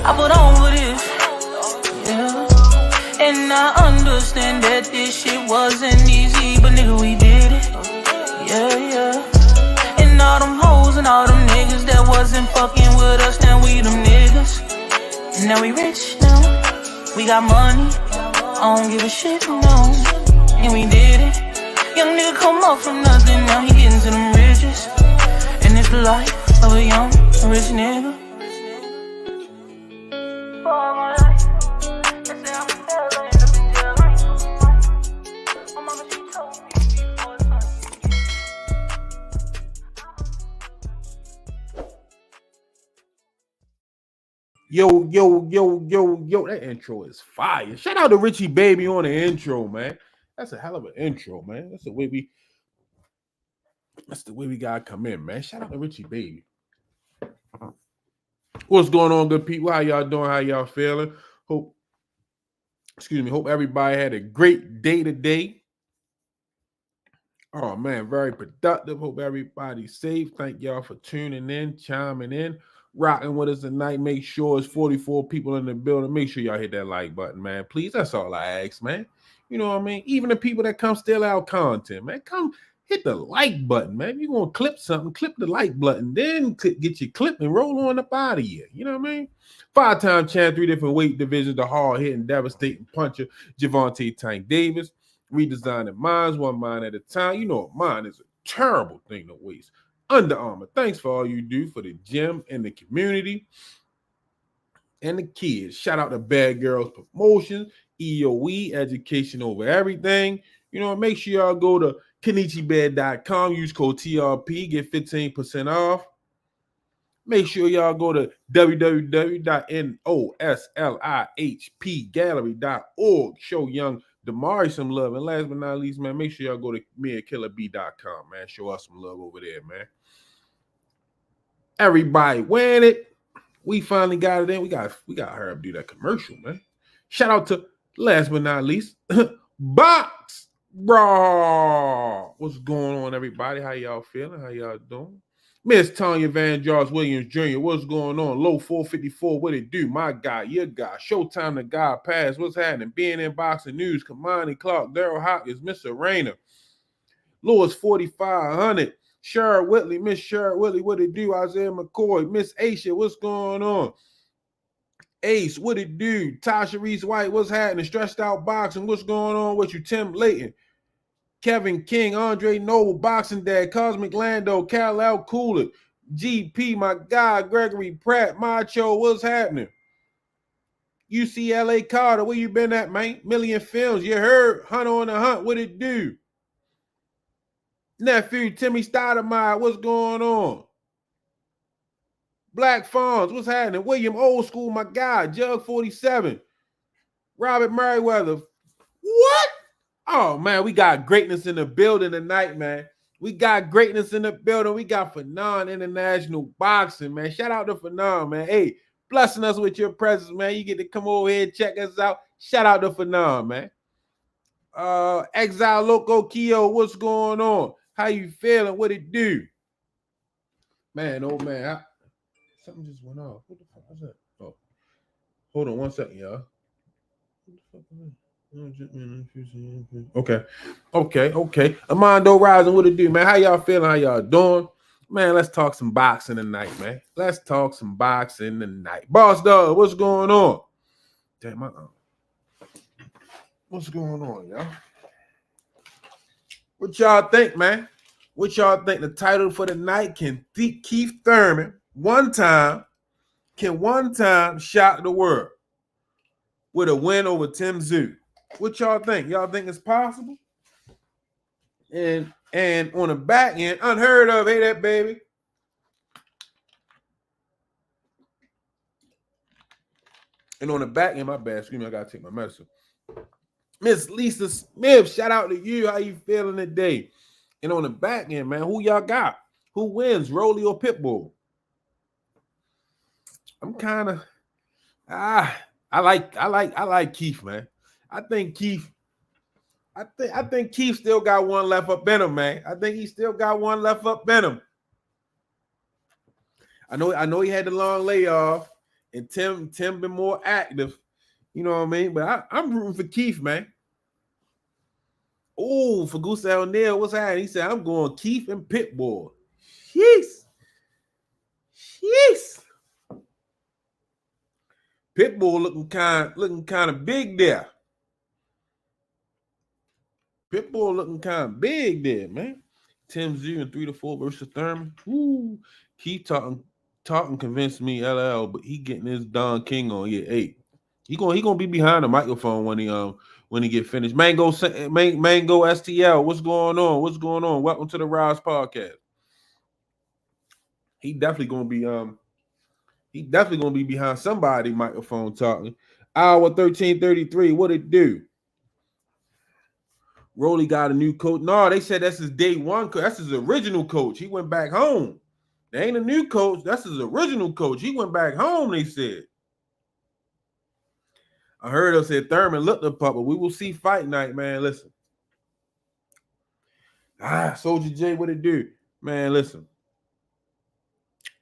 I put on for this, yeah. And I understand that this shit wasn't easy, but nigga, we did it, yeah. And all them hoes and all them niggas that wasn't fucking with us, now we them niggas. Now we rich now, we got money, I don't give a shit, no. And we did it. Young nigga come up from nothing, now he getting to them riches. And it's the life of a young rich nigga. Yo, that intro is fire. Shout out to Richie Baby on the intro, man. That's a hell of an intro, man. That's the way we gotta come in, man. Shout out to Richie Baby. What's going on, good people? How y'all doing? How y'all feeling? Hope everybody had a great day today. Oh man, very productive. Hope everybody's safe. Thank y'all for tuning in, chiming in, rocking with us tonight. Make sure it's 44 people in the building. Make sure y'all hit that like button, man. Please, that's all I ask, man. You know what I mean? Even the people that come steal our content, man, come hit the like button, man. If you're going to clip something, clip the like button, then get your clip and roll on up out of here. You know what I mean? 5-time champ, 3 different weight divisions, the hard-hitting, devastating puncher, Javante Tank Davis. Redesigning minds, one mind at a time. You know, mine is a terrible thing to waste. Under Armour, thanks for all you do for the gym and the community and the kids. Shout out to Bad Girls Promotions, EOE, education over everything. You know, make sure y'all go to KenichiBed.com, use code TRP, get 15% off. Make sure y'all go to www.noslihpgallery.org. Show young Damari some love. And last but not least, man, make sure y'all go to meandkillerb.com, man. Show us some love over there, man. Everybody wearing it. We finally got it in. We got Herb do that commercial, man. Shout out to, last but not least, Box Raw. What's going on, everybody? How y'all feeling? How y'all doing? Miss Tanya Van George Williams Jr., what's going on? Low 454, what it do? My guy, your guy. Showtime, the guy pass. What's happening? Being in boxing news. Kamani Clark, Daryl Hopkins, Mr. Rayner. Lewis 4500. Sherrod Whitley, Miss Sherrod Whitley, what it do? Isaiah McCoy, Miss Aisha, what's going on? Ace, what it do? Tasha Reese White, what's happening? Stressed Out Boxing, what's going on with you? Tim Layton. Kevin King, Andre Noble, Boxing Dad, Cosmic Lando, Kal-El Cooler, GP, my guy, Gregory Pratt, Macho, what's happening? UCLA Carter, where you been at, man? Million Films, you heard? Hunter on the Hunt, what it do? Nephew, Timmy Stoudemire, what's going on? Black Farms, what's happening? William Old School, my guy, Jug 47. Robert Merriweather, what? Oh, man, we got greatness in the building tonight, man. We got greatness in the building. We got Fanon International Boxing, man. Shout out to Fanon, man. Hey, blessing us with your presence, man. You get to come over here and check us out. Shout out to Fanon, man. Exile Loco Keo, what's going on? How you feeling? What it do? Man, oh, man. Something just went off. What the fuck was that? Oh, hold on one second, y'all. What the fuck was that? Okay. Armando Rising, what it do, man? How y'all feeling? How y'all doing? Man, let's talk some boxing tonight, man. Let's talk some boxing tonight. Boss Dog, what's going on? Damn, what's going on, y'all? What y'all think, man? What y'all think the title for the night? Can Keith Thurman one time shock the world with a win over Tzsyu? What y'all think? Y'all think it's possible? And on the back end, unheard of, hey that baby. And on the back end, my bad, excuse me, I gotta take my medicine. Miss Lisa Smith, shout out to you. How you feeling today? And on the back end, man, who y'all got? Who wins, Rolly or Pitbull? I'm kind of I like Keith, man. I think Keith still got one left up in him, man. I think he still got one left up in him. I know he had the long layoff, and Tim been more active. You know what I mean? But I'm rooting for Keith, man. Oh, for Goose O'Neal, what's happening? He said, I'm going Keith and Pitbull. Jeez. Pitbull looking kind of big there. Pitbull looking kind of big there, man. Tzsyu and 3-4 versus Thurman. Woo. Keith talking convinced me LL, but he getting his Don King on. Yeah, hey. He gonna be behind the microphone when he get finished. Mango STL, what's going on? What's going on? Welcome to the Rize podcast. He definitely gonna be behind somebody microphone talking. Hour 1333. What it do? Rolly got a new coach. No, they said that's his day one coach. That's his original coach. He went back home. There ain't a new coach. That's his original coach. He went back home, they said. I heard them say Thurman looked the pup, but we will see fight night, man. Listen. Soldier J, what it do? Man, listen.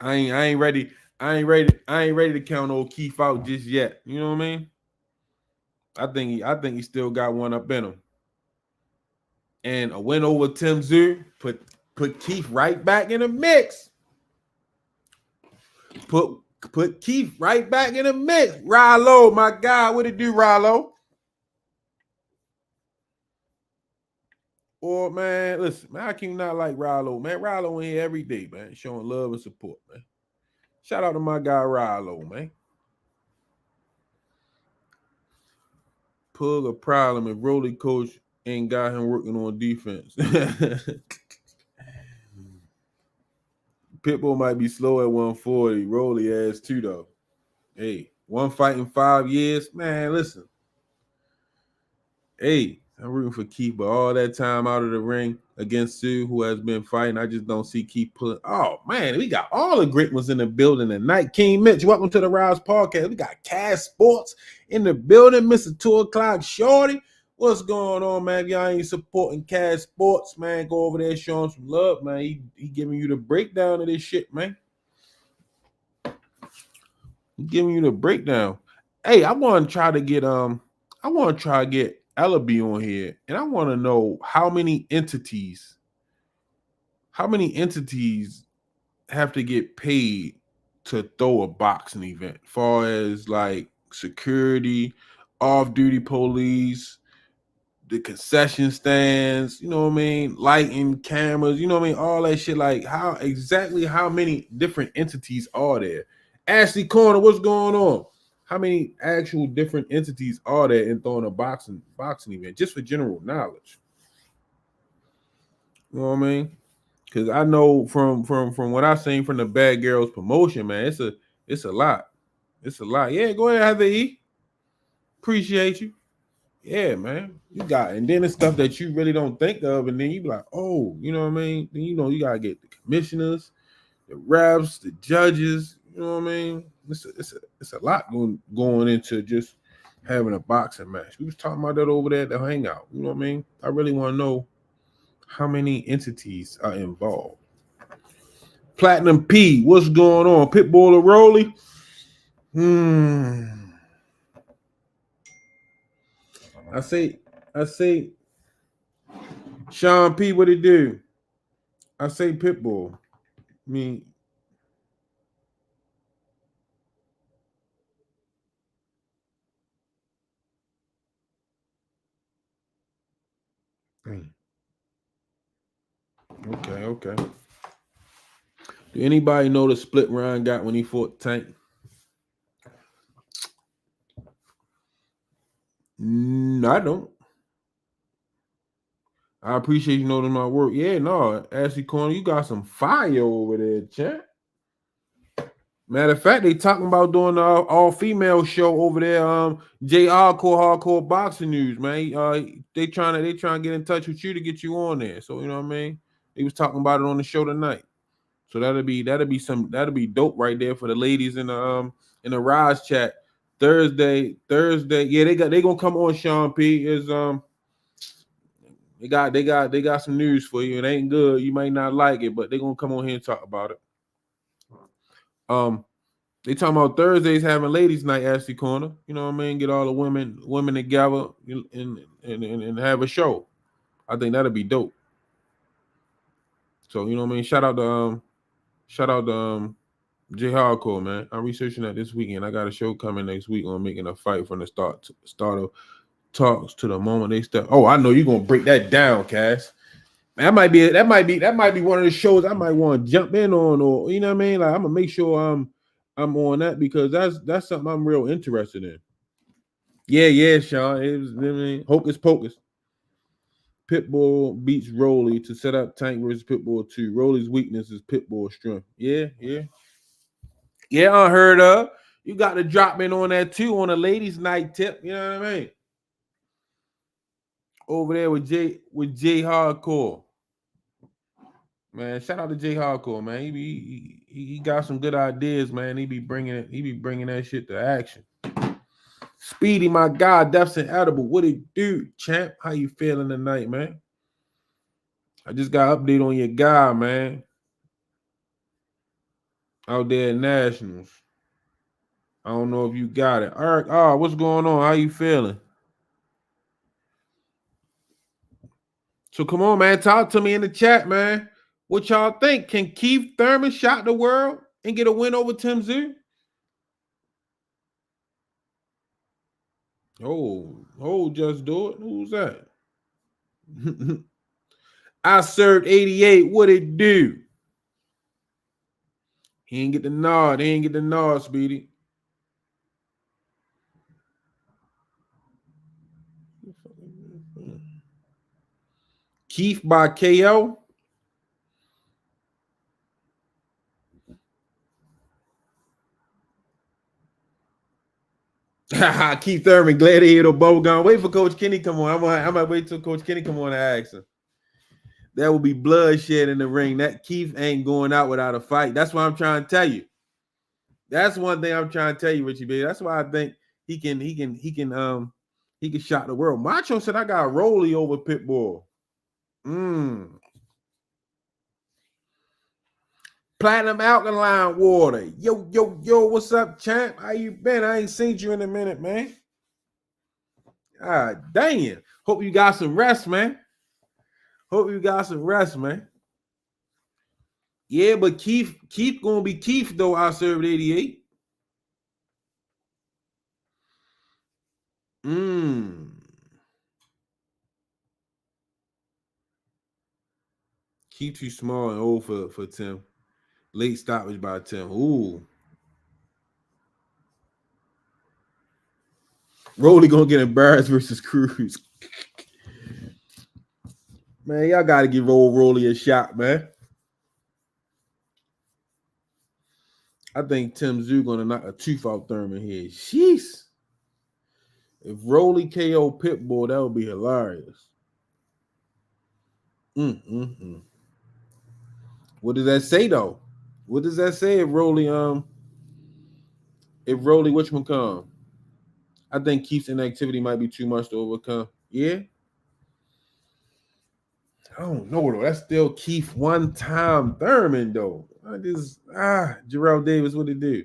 I ain't ready. I ain't ready to count old Keith out just yet. You know what I mean? I think he still got one up in him. And a win over Tzsyu put Keith right back in the mix. Put Keith right back in the mix. Rilo, my God, what it do, Rilo? Or man, listen, man, I can not like Rilo, man. Rilo in here every day, man, showing love and support, man. Shout out to my guy Rilo, man. Pug a problem if Rolly coach ain't got him working on defense. Pitbull might be slow at 140. Rolly ass too, though. Hey, one fight in 5 years. Man, listen. Hey, I'm rooting for Keith, but all that time out of the ring against Tzsyu, who has been fighting, I just don't see Keith pulling. Oh, man, we got all the great ones in the building tonight. King Mitch, welcome to the Rize podcast. We got Cash Sports in the building. Mr. 2 o'clock Shorty. What's going on, man? If y'all ain't supporting Cash Sports, man, go over there, show him some love, man. He giving you the breakdown of this shit, man. He giving you the breakdown. Hey, I want to try to get Ellaby on here, and I want to know how many entities have to get paid to throw a boxing event, as far as like security, off-duty police, the concession stands, you know what I mean, lighting, cameras, you know what I mean, all that shit. Like how many different entities are there? Ashley Corner, what's going on? How many actual different entities are there in throwing a boxing event, just for general knowledge? You know what I mean? Because I know from what I've seen from the Bad Girls promotion, man, it's a lot. It's a lot. Yeah, go ahead, Heather E. Appreciate you. Yeah, man. You got, and then it's stuff that you really don't think of, and then you be like, oh, you know what I mean? Then you gotta get the commissioners, the refs, the judges. You know what I mean? It's a lot going into just having a boxing match. We was talking about that over there at the hangout. You know what I mean? I really want to know how many entities are involved. Platinum P, what's going on? Pitbull or Rolly? I say Sean P, what it do? I say Pitbull. I mean, okay. Do anybody know the split Ryan got when he fought Tank? No, I don't. I appreciate you knowing my work. Yeah, no, Ashley Corner, you got some fire over there, champ. Matter of fact, they talking about doing an all-female show over there. Hardcore Boxing News, man. They trying to get in touch with you to get you on there. So you know what I mean. They was talking about it on the show tonight. So that'll be dope right there for the ladies in the Rize chat. Thursday. Yeah, they gonna come on. Sean P is they got some news for you. It ain't good. You might not like it, but they're gonna come on here and talk about it. They talking about Thursdays having ladies' night, Ashley Corner. You know what I mean? Get all the women together and have a show. I think that'd be dope. So you know what I mean? Shout out to J Hardcore, man. I'm researching that this weekend. I got a show coming next week on making a fight from the start of talks to the moment they start. Oh, I know you're gonna break that down, Cass. That might be one of the shows I might want to jump in on, or you know what I mean. Like I'm gonna make sure I'm on that because that's something I'm real interested in. Yeah, Sean. It was, I mean, hocus pocus. Pitbull beats Rolly to set up Tank versus Pitbull 2. Rolly's weakness is Pitbull's strength. Yeah. Unheard of. You got to drop in on that too on a ladies' night tip. You know what I mean? Over there with J Hardcore. Man, shout out to J Hardcore, man. He got some good ideas, man. He be bringing that shit to action. Speedy, my God, that's an edible. What it do, champ? How you feeling tonight, man? I just got update on your guy, man. Out there at Nationals. I don't know if you got it. Eric, what's going on? How you feeling? So come on, man. Talk to me in the chat, man. What y'all think? Can Keith Thurman shock the world and get a win over Tzsyu? Oh, just do it. Who's that? I served 88. What it do? He ain't get the nod. Speedy. Keith by KO. Keith Thurman, Gladiator, Bubblegum. Wait for Coach Kenny come on. I might wait till Coach Kenny come on and ask him. There will be bloodshed in the ring. That Keith ain't going out without a fight. That's what I'm trying to tell you. That's one thing I'm trying to tell you, Richie B. That's why I think he can shock the world. Macho said I got Rolly over Pitbull. Platinum alkaline water. Yo, what's up, champ? How you been? I ain't seen you in a minute, man. Dang. Hope you got some rest, man. Yeah, but Keith gonna be Keith though. I served 88. Keith too small and old for Tim. Late stoppage by Tim. Ooh. Rolly gonna get embarrassed versus Cruz. Man, y'all gotta give Rolly a shot, man. I think Tzsyu gonna knock a tooth out Thurman here. Jeez. If Rolly KO Pitbull, that would be hilarious. What does that say though? What does that say if Rolly which one come? I think Keith's inactivity might be too much to overcome. Yeah. I don't know though. That's still Keith one time Thurman though. Jarrell Davis, what it do?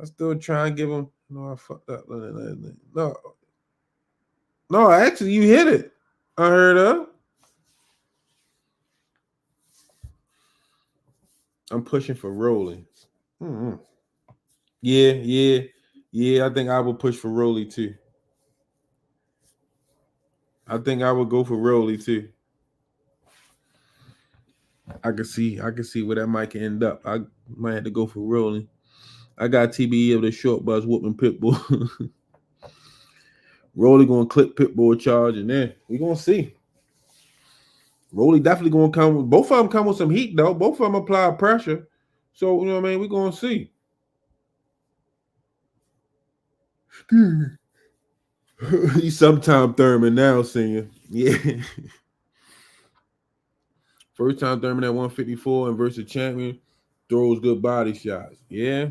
I still try and give him. No, I fucked up. No, actually, you hit it. I heard of. I'm pushing for Rolly. Yeah. I think I would push for Rolly too. I think I would go for Rolly too. I can see where that might end up. I might have to go for Rolly. I got TBE of the short bus whooping Pitbull. Rolly gonna clip Pitbull charge, and then we gonna see. Rolly definitely gonna come with both of them come with some heat though. Both of them apply pressure. So you know what I mean, we're gonna see. He's sometime Thurman now singing. Yeah. First time Thurman at 154 and versus champion throws good body shots. Yeah.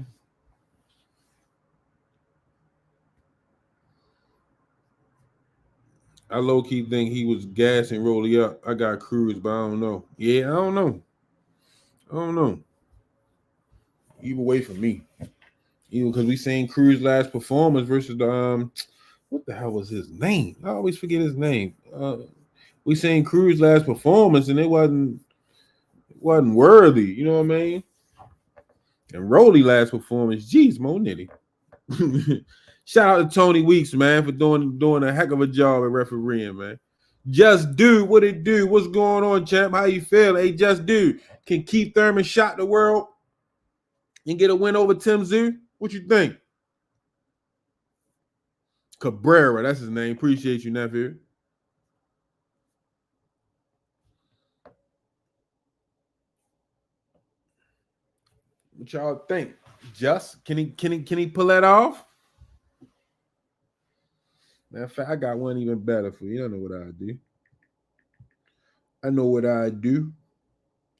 I low-key think he was gassing Rolly up. I got Cruz, but I don't know. Yeah, I don't know. Either way for me. Because we seen Cruz last performance versus the what the hell was his name? I always forget his name. We seen Cruz last performance and it wasn't worthy. You know what I mean? And Rolly last performance, jeez, Mo Nitty. Shout out to Tony Weeks, man, for doing a heck of a job at refereeing, man. Just Dude, what it do? What's going on, champ? How you feel? Hey, Just Dude, can Keith Thurman shock the world and get a win over Tzsyu? What you think? Cabrera, that's his name. Appreciate you, nephew. What y'all think? Just can he pull that off? Matter of fact, I got one even better for you. I know what I do. I know what I do.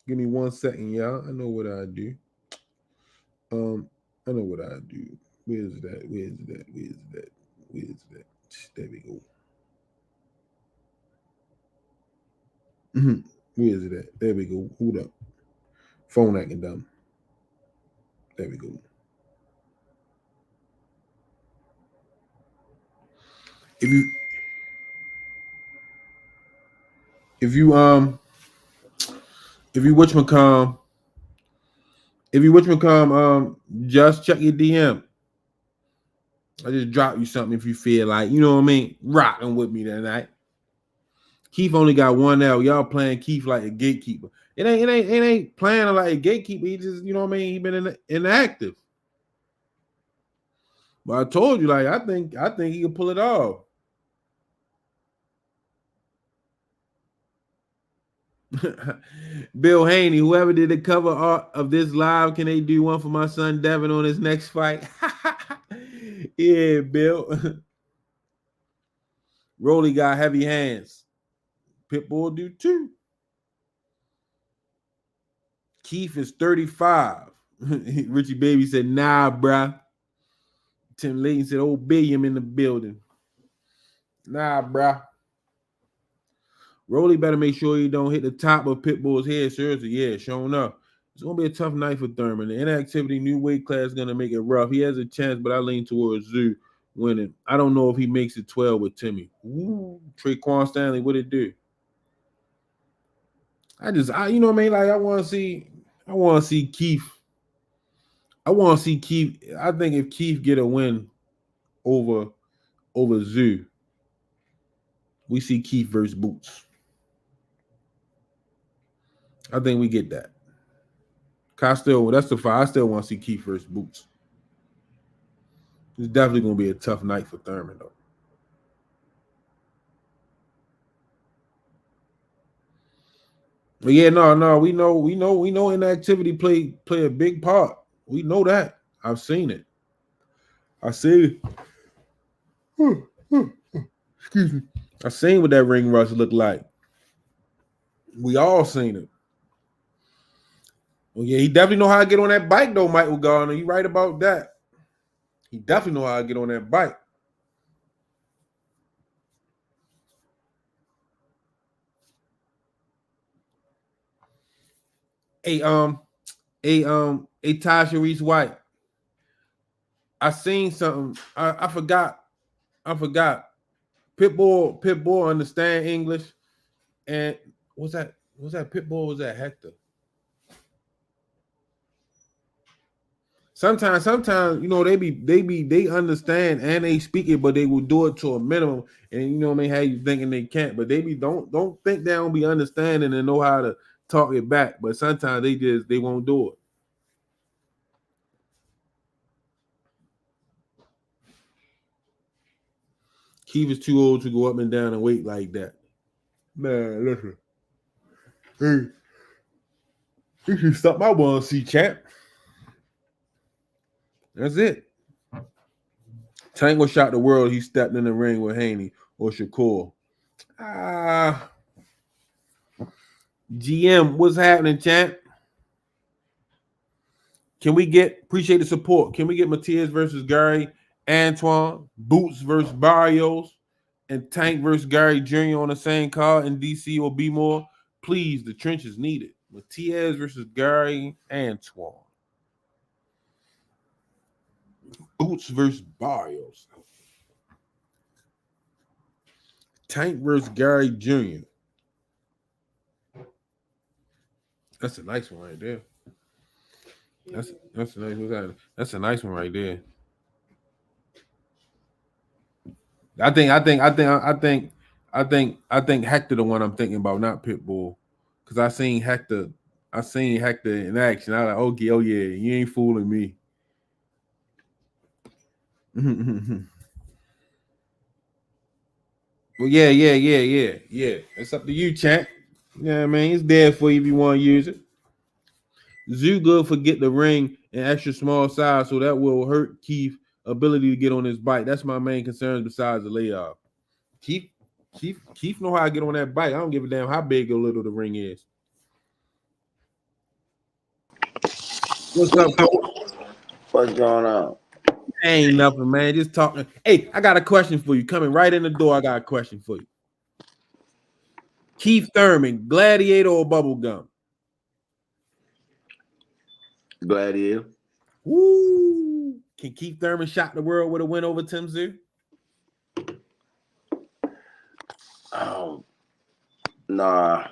Give me 1 second, y'all. I know what I do. I know what I do. Where's that? Where's that? Where's that? Where's that? There we go. Where is it at? There we go. Hold up. Phone acting dumb. There we go. If you just check your DM. I just drop you something if you feel like, you know what I mean, rocking with me tonight. Keith only got 1 L. Y'all playing Keith like a gatekeeper. It ain't playing like a gatekeeper. He just, you know what I mean, he been inactive. But I told you, like, I think he can pull it off. Bill Haney, whoever did the cover art of this live, can they do one for my son Devin on his next fight? Yeah, Bill. Rolly got heavy hands. Pitbull do too. Keith is 35. Richie Baby said, nah, bruh. Tim Layton said, oh, Billiam in the building. Nah, bruh. Rolly better make sure he don't hit the top of Pitbull's head. Seriously, yeah, showing up. It's going to be a tough night for Thurman. The inactivity, new weight class is going to make it rough. He has a chance, but I lean towards Tzsyu winning. I don't know if he makes it 12 with Timmy. Ooh, Traquan Stanley, what it do? You know what I mean? Like, I want to see Keith. I want to see Keith. I think if Keith get a win over Tzsyu, we see Keith versus Boots. I think we get that. That's the fight. I still want to see Keith versus Boots. It's definitely going to be a tough night for Thurman, though. But yeah, no, we know inactivity play a big part. We know that. I've seen it. I see it. Excuse me. I seen what that ring rush looked like. We all seen it. Well, yeah, he definitely know how to get on that bike, though, Michael Gardner. You right about that. He definitely know how to get on that bike. Hey, Tasha Reese White. I seen something. I forgot. Pitbull understand English. And was that Pitbull? Was that Hector? Sometimes, you know, they understand and they speak it, but they will do it to a minimum. And you know what I mean? How you thinking they can't, but they don't think they don't be understanding and know how to talk it back. But sometimes they won't do it. Keith is too old to go up and down and wait like that. Man, listen. Hey, you should stop my 1C, champ. That's it. Tango shot the world. He stepped in the ring with Haney or Shakur. GM, what's happening, champ? Appreciate the support. Can we get Matias versus Gary, Antoine, Boots versus Barrios, and Tank versus Gary Jr. on the same card in DC or B more? Please, the trench is needed. Matias versus Gary, Antoine. Boots versus Barrios. Tank versus Gary Jr. That's a nice one right there. That's a nice one. That's a nice one right there. I think Hector the one I'm thinking about, not Pitbull, because I seen Hector in action. I was like, okay, oh yeah, you ain't fooling me. Well, yeah. It's up to you, champ. Yeah, man, it's there for you if you want to use it. Tzsyu good for get the ring and extra small size, so that will hurt Keith's ability to get on his bike. That's my main concern besides the layoff. Keith know how to get on that bike. I don't give a damn how big or little the ring is. What's up, Cole? What's going on? Ain't nothing, man. Just talking. Hey, I got a question for you. Coming right in the door, I got a question for you. Keith Thurman, Gladiator or Bubblegum? Gladiator. Woo! Can Keith Thurman shock the world with a win over Tzsyu? Nah.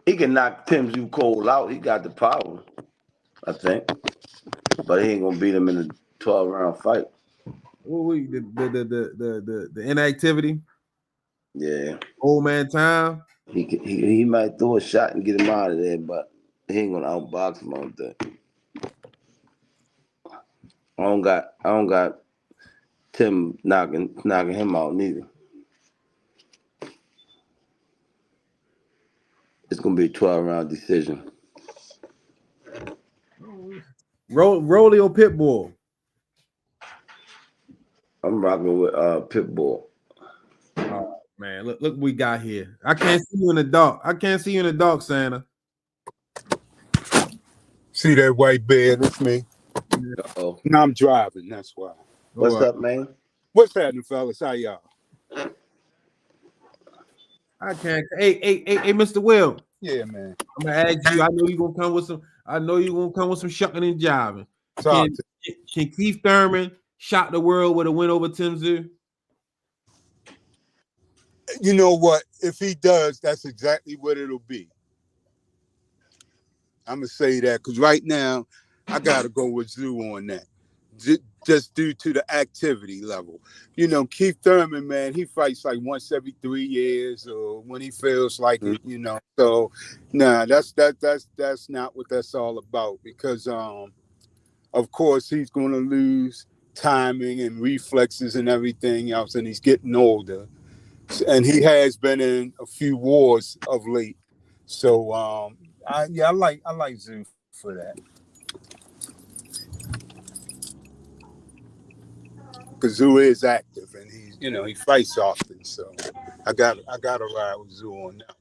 He can knock Tzsyu Cole out. He got the power, I think. But he ain't gonna beat him in a 12-round fight. Ooh, the inactivity. Yeah. Old man time. He might throw a shot and get him out of there, but he ain't gonna outbox him on that. I don't got Tim knocking him out neither. It's gonna be a 12-round decision. Rolly or Pitbull? I'm rocking with Pitbull. Oh man, look what we got here. I can't see you in the dark. Santa. See that white bed? It's me. Uh-oh. No, I'm driving. That's why. What's up, man? What's happening, fellas? How y'all? I can't. Hey, Mr. Will. Yeah, man. I'm gonna ask you. I know you're gonna come with some shucking and jiving. Can Keith Thurman shock the world with a win over Tzsyu? You know what? If he does, that's exactly what it'll be. I'm gonna say that because right now I gotta go with Tzsyu on that, just due to the activity level. You know, Keith Thurman, man, he fights like once every 3 years, or when he feels like it. You know, so nah, that's not what that's all about. Because of course he's gonna lose timing and reflexes and everything else, and he's getting older, and he has been in a few wars of late. So I like Tzsyu for that. Because Tzsyu is active and he fights often. So I gotta ride with Tzsyu on that one.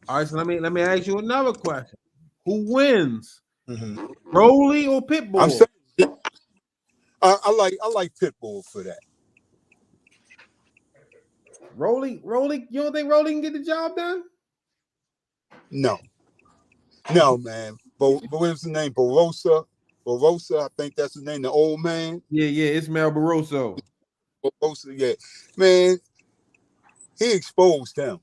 All right, so let me ask you another question. Who wins? Mm-hmm. Rolly or Pitbull? I'm saying I like Pitbull for that. Rolly, you don't think Rolly can get the job done? No, man. But what's the name? Barossa, I think that's his name. The old man. Yeah, Ismael Barroso. Barossa, yeah, man. He exposed him.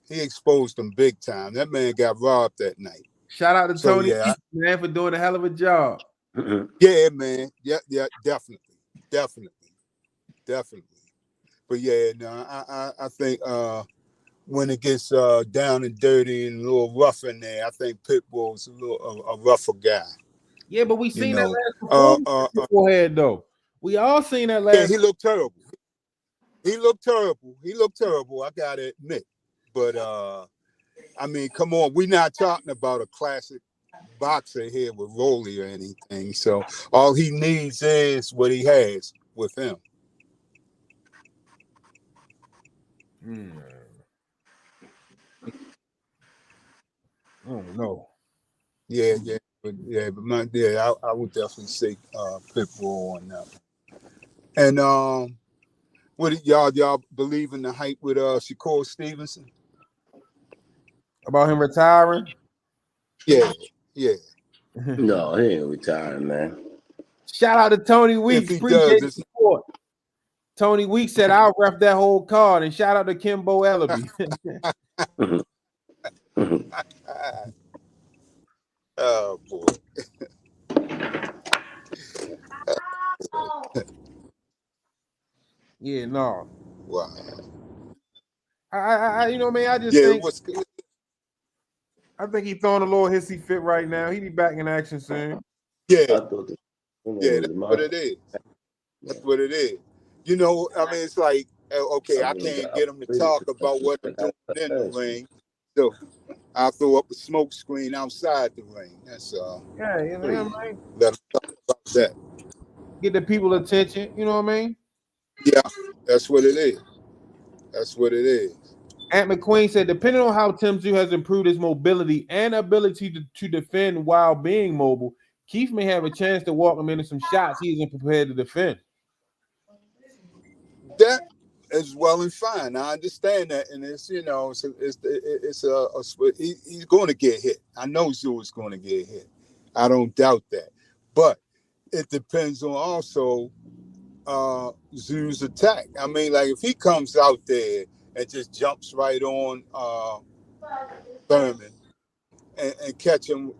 He exposed him big time. That man got robbed that night. Shout out to Tony, man, for doing a hell of a job. Yeah, man. Yeah, definitely. But yeah, no, I think when it gets down and dirty and a little rough in there, I think Pitbull's a rougher guy. Yeah, but we seen that last beforehand though. We all seen that last. Yeah, he looked terrible. I gotta admit. But I mean, come on, we're not talking about a classic boxer here with Rolly or anything. So all he needs is what he has with him. Oh no. Yeah, but I would definitely say Pitbull on that. And what y'all believe in the hype with Shakur Stevenson? About him retiring? Yeah. No, he ain't retiring, man. Shout out to Tony Weeks. If he Appreciate does, the it's support. Tony Weeks said I'll ref that whole card. And shout out to Kimbo Ellaby. oh boy. Yeah, no. Wow. I you know, man, I just Yeah, think what's good? I think he's throwing a little hissy fit right now. He be back in action soon. Yeah, I thought that's what it is. That's what it is. You know, I mean, it's like, okay, I can't get him to talk about what I'm doing in the ring, so I'll throw up a smoke screen outside the ring. That's Yeah, you know what I mean? let him talk about that. Get the people attention, you know what I mean? Yeah, that's what it is. That's what it is. Ant McQueen said, depending on how Tzsyu has improved his mobility and ability to defend while being mobile, Keith may have a chance to walk him into some shots he isn't prepared to defend. That is well and fine. I understand that, and it's he's going to get hit. I know Tzsyu is going to get hit. I don't doubt that, but it depends on also Tzs유's attack. I mean, like if he comes out there and just jumps right on Thurman and catch him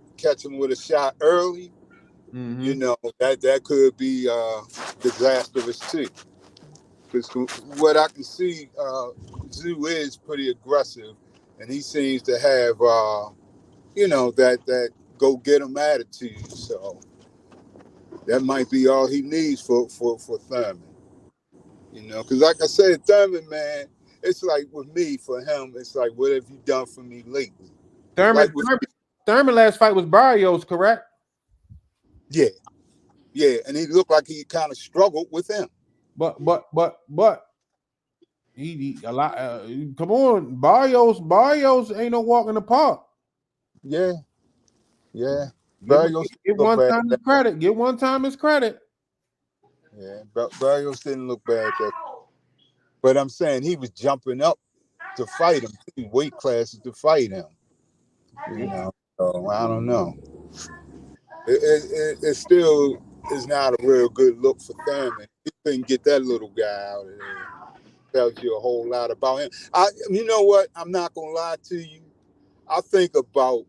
with a shot early, you know, that could be disastrous too. Because what I can see, Tzsyu is pretty aggressive, and he seems to have, that go get him attitude. So that might be all he needs for Thurman. You know, because like I said, Thurman, man, it's like with me, for him, it's like, what have you done for me lately? Thurman last fight was Barrios, correct? Yeah, and he looked like he kind of struggled with him. But he a lot. Come on, Barrios ain't no walk in the park. Yeah. Barrios give one time his credit. Give one time his credit. Yeah, Barrios didn't look bad there. But I'm saying he was jumping up to fight him, weight classes to fight him. You know, so I don't know. It still is not a real good look for Thurman. He couldn't get that little guy out of there. Tells you a whole lot about him. You know what? I'm not gonna lie to you. I think about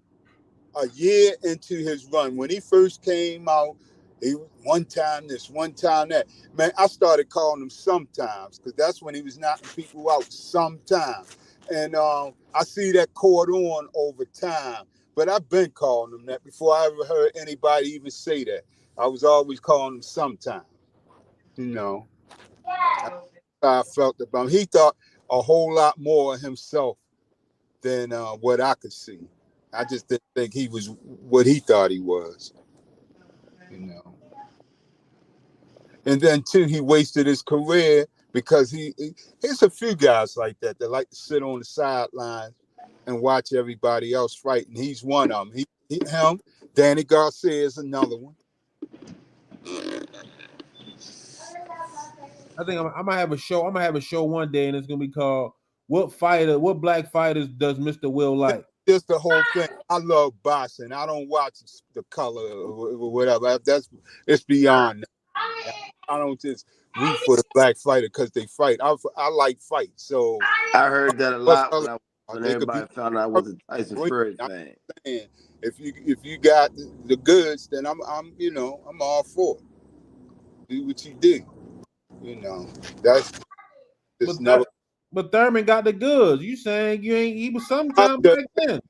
a year into his run, when he first came out, he one time this, one time that. Man, I started calling him sometimes, because that's when he was knocking people out sometimes. And I see that caught on over time. But I've been calling him that before I ever heard anybody even say that. I was always calling him sometimes. You know, that's how I felt about him. He thought a whole lot more of himself than what I could see. I just didn't think he was what he thought he was. You know. And then too, he wasted his career because here's a few guys like that like to sit on the sideline and watch everybody else fight, and he's one of them. Him, Danny Garcia is another one. I think I might have a show. I'm gonna have a show one day, and it's gonna be called "What Black Fighters Does Mr. Will Like?" Just the whole thing. I love boxing. I don't watch the color or whatever. It's beyond that. I don't just root for the black fighter because they fight. I like fights. So I heard that a lot when everybody found out I was a Tyson Fury fan. If you got the goods, then I'm all for it. Do what you do. You know, that's just never. But Thurman got the goods. You saying you ain't? He was sometime back then.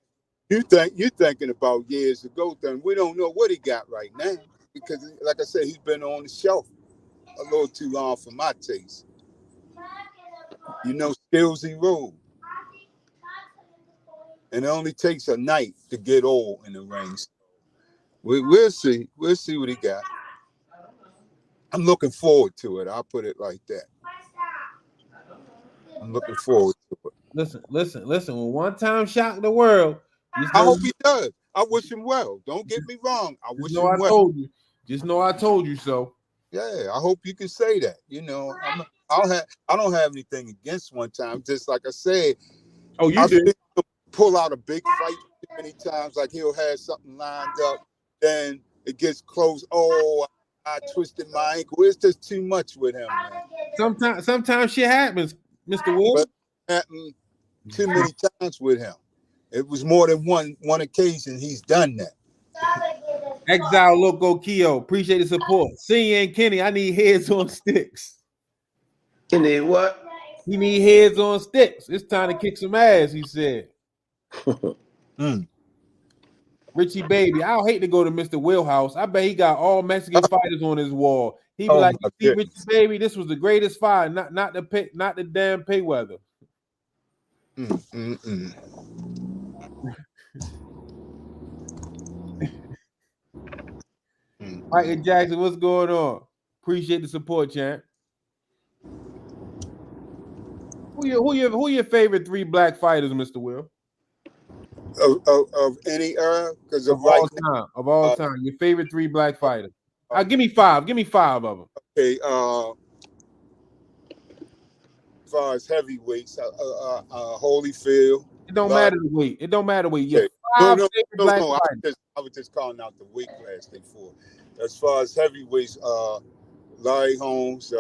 You're thinking about years ago. Then we don't know what he got right now because, like I said, he's been on the shelf a little too long for my taste. You know, skills erode, and it only takes a night to get old in the ring. We'll see. We'll see what he got. I'm looking forward to it. I'll put it like that. I'm looking forward to it. Listen. When one time shock the world, I hope he does. I wish him well. Don't get me wrong. I wish him well. Told you. Just know I told you so. Yeah, I hope you can say that. You know, I don't have anything against one time. Just like I said. Oh, you did pull out a big fight many times. Like he'll have something lined up, then it gets close. Oh, I twisted my ankle. It's just too much with him, man. Sometimes shit happens, Mr. Will. But it happened too many times with him. It was more than one occasion he's done that. Exile Loco Keo, appreciate the support. Senior and Kenny, I need heads on sticks. You need what? He need heads on sticks. It's time to kick some ass, he said. Richie Baby, I'll hate to go to Mr. Wheelhouse. I bet he got all Mexican fighters on his wall. He be like, you see, Richie Baby, this was the greatest fight, not the damn Payweather. Michael Jackson, what's going on? Appreciate the support, champ. Who your favorite 3 black fighters, Mr. Will? Of any era? Because of all time. Your favorite 3 black fighters. Give me 5. Give me 5 of them. Okay. As far as heavyweights, Holyfield. It don't matter the weight. It don't matter weight. Okay. No. I was just calling out the weight class they for. As far as heavyweights, Larry Holmes,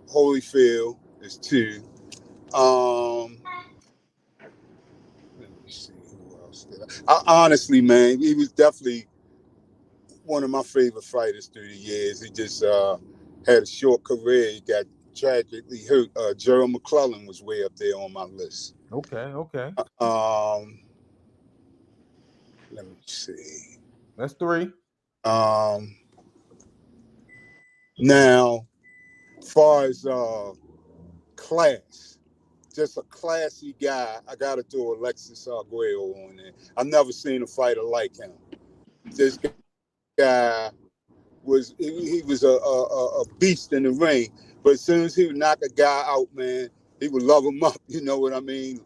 Holyfield is 2. Let me see who else did I honestly, man, he was definitely one of my favorite fighters through the years. He just had a short career. He got tragically hurt. Gerald McClellan was way up there on my list. Okay. Let me see. That's 3. Now, as far as class, just a classy guy, I got to throw Alexis Arguello on there. I've never seen a fighter like him. This guy was he was a beast in the ring, but as soon as he would knock a guy out, man, he would love him up. You know what I mean?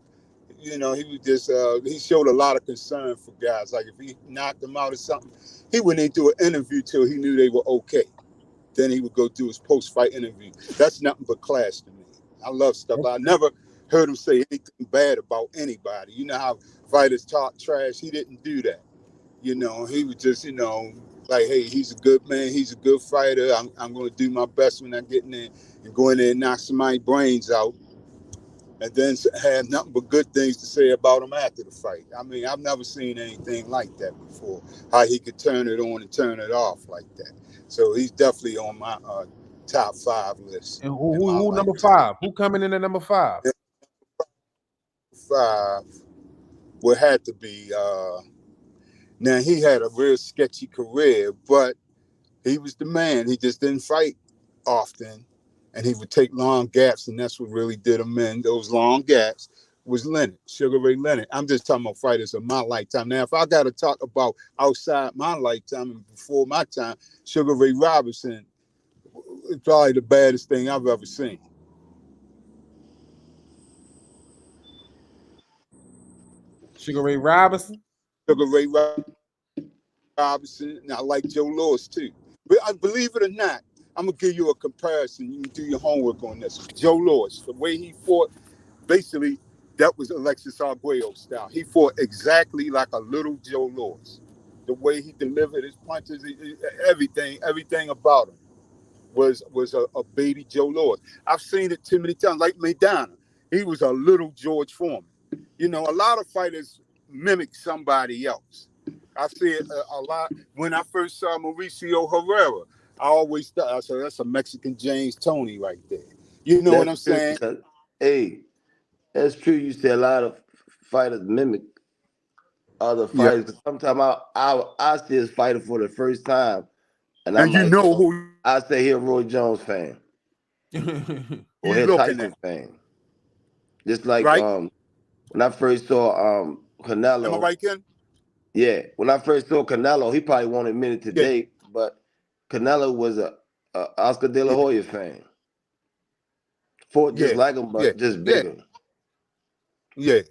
You know, he was just he showed a lot of concern for guys. Like if he knocked them out or something, he wouldn't even do an interview till he knew they were okay. Then he would go do his post-fight interview. That's nothing but class to me. I love stuff. I never heard him say anything bad about anybody. You know how fighters talk trash? He didn't do that. You know, he was just, like, hey, he's a good man. He's a good fighter. I'm going to do my best when I get in there and go in there and knock somebody's brains out. And then have nothing but good things to say about him after the fight. I mean, I've never seen anything like that before. How he could turn it on and turn it off like that. So he's definitely on my top 5 list. And who number 5? Who coming in at number 5? 5 would have to be. Now he had a real sketchy career, but he was the man. He just didn't fight often, and he would take long gaps, and that's what really did him in. Those long gaps was Leonard, Sugar Ray Leonard. I'm just talking about fighters of my lifetime. Now, if I got to talk about outside my lifetime and before my time, Sugar Ray Robinson is probably the baddest thing I've ever seen. Sugar Ray Robinson? Sugar Ray Robinson, and I like Joe Louis too. But I believe it or not, I'm going to give you a comparison. You can do your homework on this. Joe Louis, the way he fought, basically, that was Alexis Arguello style. He fought exactly like a little Joe Louis. The way he delivered his punches, everything about him was a baby Joe Louis. I've seen it too many times. Like Maidana, he was a little George Foreman. You know, a lot of fighters mimic somebody else. I see it a lot. When I first saw Mauricio Herrera, I always thought, I said, that's a Mexican James Toney right there. You know what I'm saying? Hey, that's true. You see a lot of fighters mimic other fighters. Yeah. Sometimes I see a fighter for the first time, and I'm like, who I say he a Roy Jones fan or a Tyson fan. Just like when I first saw Canelo. Am I right, Ken? Yeah, when I first saw Canelo, he probably won't admit it today, but Canelo was a Oscar De La Hoya fan. Fought just like him, but just bigger. Yeah,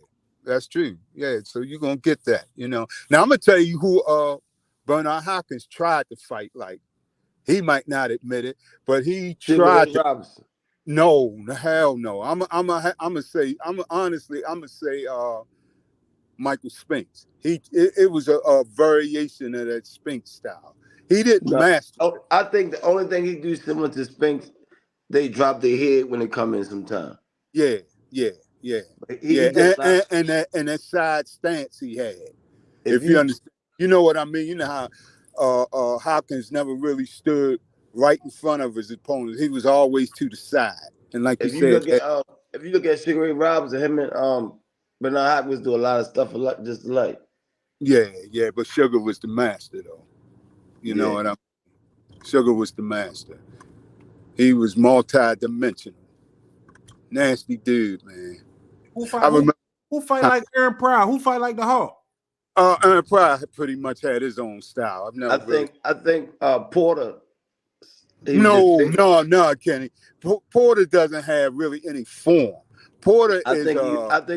that's true. Yeah, so you're gonna get that, you know. Now I'm gonna tell you who Bernard Hopkins tried to fight like. He might not admit it, but he tried to. Robinson. No, hell no. I'm gonna say Michael Spinks. It was a variation of that Spinks style. He didn't No, master it. I think the only thing he do similar to Spinks, they drop their head when they come in sometime. Yeah. He did a lot. And that side stance he had. If If you understand, you know what I mean. You know how Hopkins never really stood right in front of his opponents. He was always to the side. And like you if you said, look at Sugar Ray Robinson, him and Bernard Hopkins do a lot of stuff just alike. yeah. But Sugar was the master, though. You know what I mean? Sugar was the master. He was multi-dimensional. Nasty dude, man. Who fight like Aaron Pryor? Who fight like the Hawk? Aaron Pryor pretty much had his own style. I think Porter. No, Kenny. Porter doesn't have really any form. Porter I think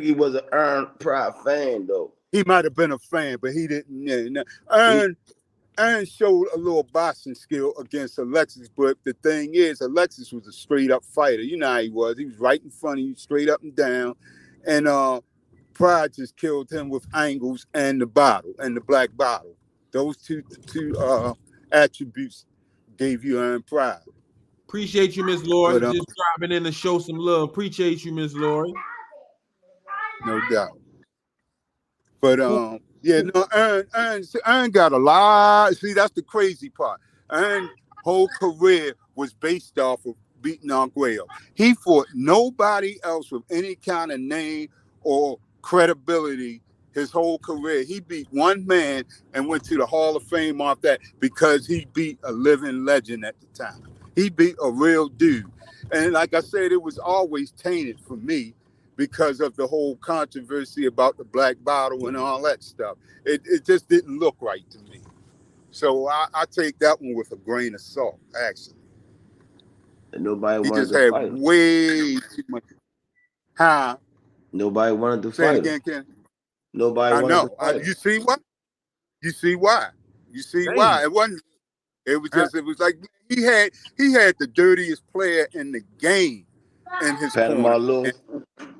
he was an Aaron Pryor fan though. He might have been a fan, but he didn't. Yeah, Aaron showed a little boxing skill against Alexis, but the thing is, Alexis was a straight up fighter. You know how he was. He was right in front of you, straight up and down. And Pride just killed him with angles and the bottle and the black bottle. Those two attributes gave you Aaron Pride. Appreciate you, Miss Lori. Just dropping in to show some love. Appreciate you, Miss Lori. No doubt. But Aaron got a lot. See, that's the crazy part. Aaron's whole career was based off of beating Arguello. He fought nobody else with any kind of name or credibility his whole career. He beat one man and went to the Hall of Fame off that because he beat a living legend at the time. He beat a real dude. And like I said, it was always tainted for me because of the whole controversy about the black bottle and all that stuff. It just didn't look right to me. So I take that one with a grain of salt, actually. And nobody he wanted just to had fight. Way too much. Huh? Nobody wanted to Say fight. It again, Ken. Nobody wanted to fight. You see why? You see why? It wasn't. It was just. It was like he had the dirtiest player in the game in his Panama corner. Lewis.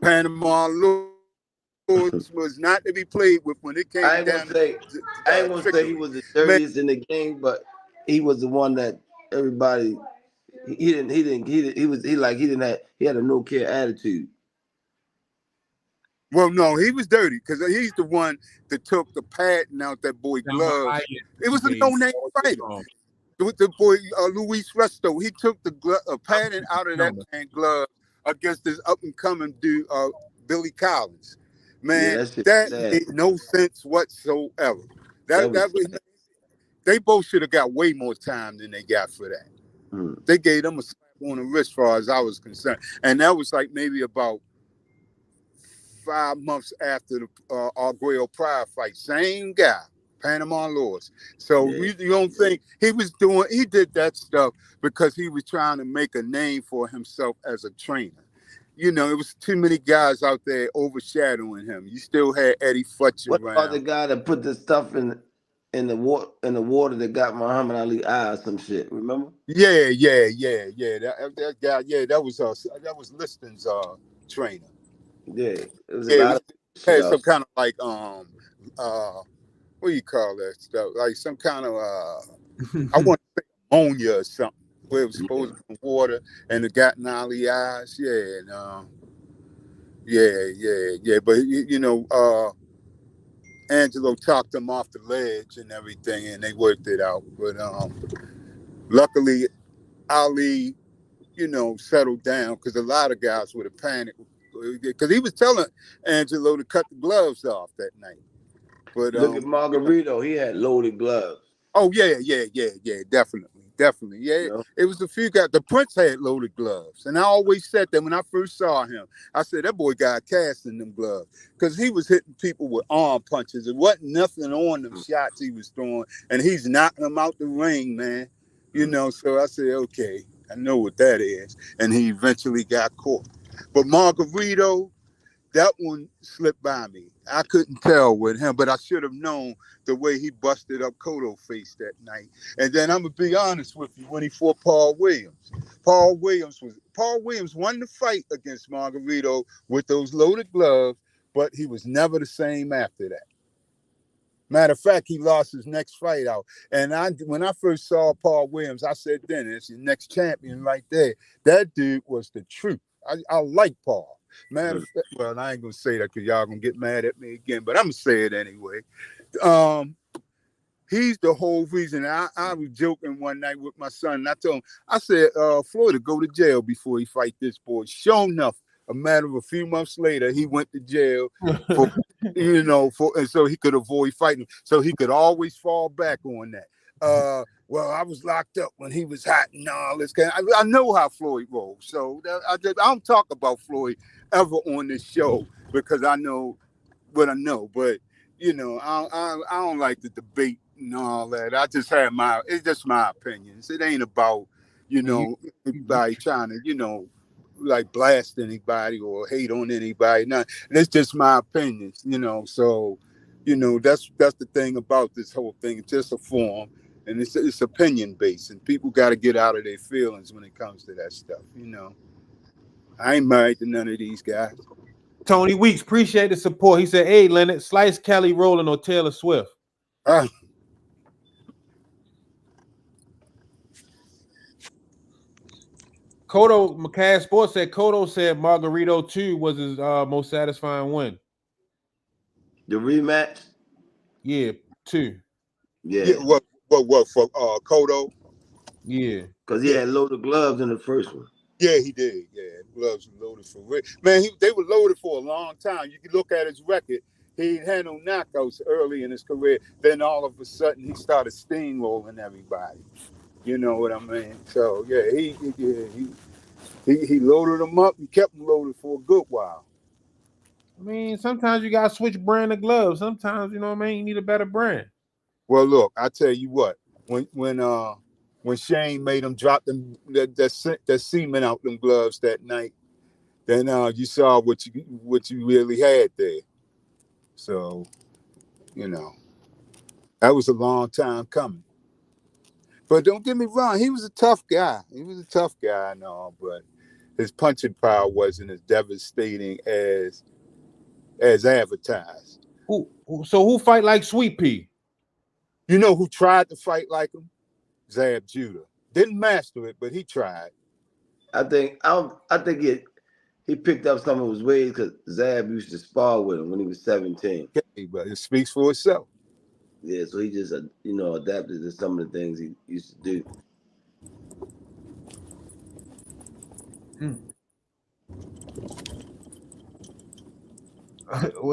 Panama Lewis was not to be played with when it came down. I ain't gonna say he was the dirtiest in the game, but he was the one that everybody. He had a no care attitude. Well, no, he was dirty because he's the one that took the patent out that boy glove. It was a no-name fighter. With the boy Luis Resto, he took the patent out of that man glove against this up-and-coming dude, Billy Collins. Man, that made no sense whatsoever. They both should have got way more time than they got for that. They gave them a slap on the wrist, as far as I was concerned, and that was like maybe about 5 months after the Arguello Pryor fight. Same guy, Panama Lewis. So you don't think he did that stuff because he was trying to make a name for himself as a trainer. You know, it was too many guys out there overshadowing him. You still had Eddie Futcher around. What about the guy that put the stuff in the water that got Muhammad Ali eye or some shit? Remember? Yeah. That guy. Yeah, that was Liston's trainer. Yeah, it was a lot of had some kind of like what do you call that stuff? Like some kind of I want to say ammonia or something. Where it was supposed to be water and it got gnarly eyes. Yeah, yeah. But you know, Angelo talked them off the ledge and everything, and they worked it out. But luckily, Ali, you know, settled down because a lot of guys would have panicked because he was telling Angelo to cut the gloves off that night. But look at Margarito, he had loaded gloves. Oh yeah, definitely. Yeah, it was a few guys. The Prince had loaded gloves, and I always said that when I first saw him. I said that boy got a cast in them gloves because he was hitting people with arm punches. It wasn't nothing on them shots he was throwing, and he's knocking them out the ring, man. You know, so I said, okay, I know what that is, and he eventually got caught. But Margarito, that one slipped by me. I couldn't tell with him, but I should have known the way he busted up Cotto face that night. And then I'm gonna be honest with you, when he fought Paul Williams won the fight against Margarito with those loaded gloves, but he was never the same after that. Matter of fact, he lost his next fight out. And when I first saw Paul Williams, I said, then it's your next champion right there. That dude was the truth. I like Paul. Matter of fact, well, I ain't gonna say that because y'all gonna get mad at me again, but I'm gonna say it anyway. He's the whole reason. I was joking one night with my son, and I told him, I said, Floyd will go to jail before he fight this boy. Sure enough, a matter of a few months later, he went to jail for, and so he could avoid fighting. So he could always fall back on that. Well, I was locked up when he was hot and all this kind. I know how Floyd rolls. So I don't talk about Floyd ever on this show because I know what I know. But I don't like the debate and all that. I just have it's just my opinions. It ain't about anybody trying to like blast anybody or hate on anybody. No, it's just my opinions, So, that's the thing about this whole thing. It's just a form, and it's opinion based, and people got to get out of their feelings when it comes to that stuff. I ain't married to none of these guys. Tony Weeks, appreciate the support. He said, "Hey, Leonard, slice Kelly Rowland or Taylor Swift." Cotto McCass Sports said Cotto said Margarito 2 was his most satisfying win. The rematch? Yeah, 2. Yeah. What for Cotto? Yeah. Because he had loaded gloves in the first one. Yeah, he did. Yeah, gloves were loaded for real. Man, they were loaded for a long time. You can look at his record. He had no knockouts early in his career. Then all of a sudden he started steamrolling everybody. You know what I mean? So yeah, he loaded them up and kept them loaded for a good while. I mean, sometimes you gotta switch brand of gloves. Sometimes, you need a better brand. Well, look, I tell you what, when Shane made him drop them that semen out them gloves that night, then you saw what you really had there. So, that was a long time coming. But don't get me wrong, he was a tough guy. He was a tough guy and all, but his punching power wasn't as devastating as advertised. Who fight like Sweet Pea? You know who tried to fight like him? Zab Judah. Didn't master it, but he tried. I think he picked up some of his ways because Zab used to spar with him when he was 17. Okay, but it speaks for itself. Yeah, so he just adapted to some of the things he used to do.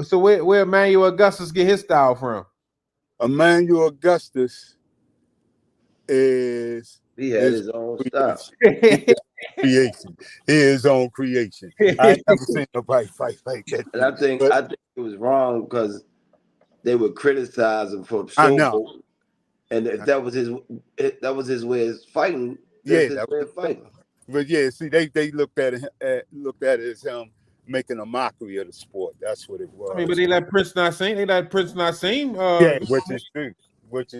So where Emmanuel Augustus get his style from? Emmanuel Augustus is his own style. Creation. His own creation. I never seen nobody fight like that. And I think it was wrong because they would criticize him for so. And if that was his way of fighting, that was fighting. But yeah, see, they looked at it as him making a mockery of the sport. That's what it was. I mean, but they let Prince Nassim. Yeah, which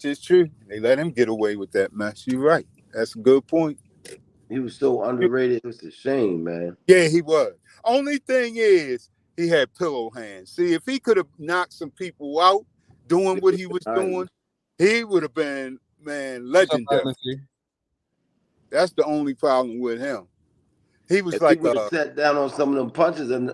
is true. They let him get away with that mess. You're right. That's a good point. He was so underrated. It's a shame, man. Yeah, he was. Only thing is, he had pillow hands. See, if he could have knocked some people out doing what he was doing, he would have been, legendary. That's the only problem with him. He was like he sat down on some of them punches, and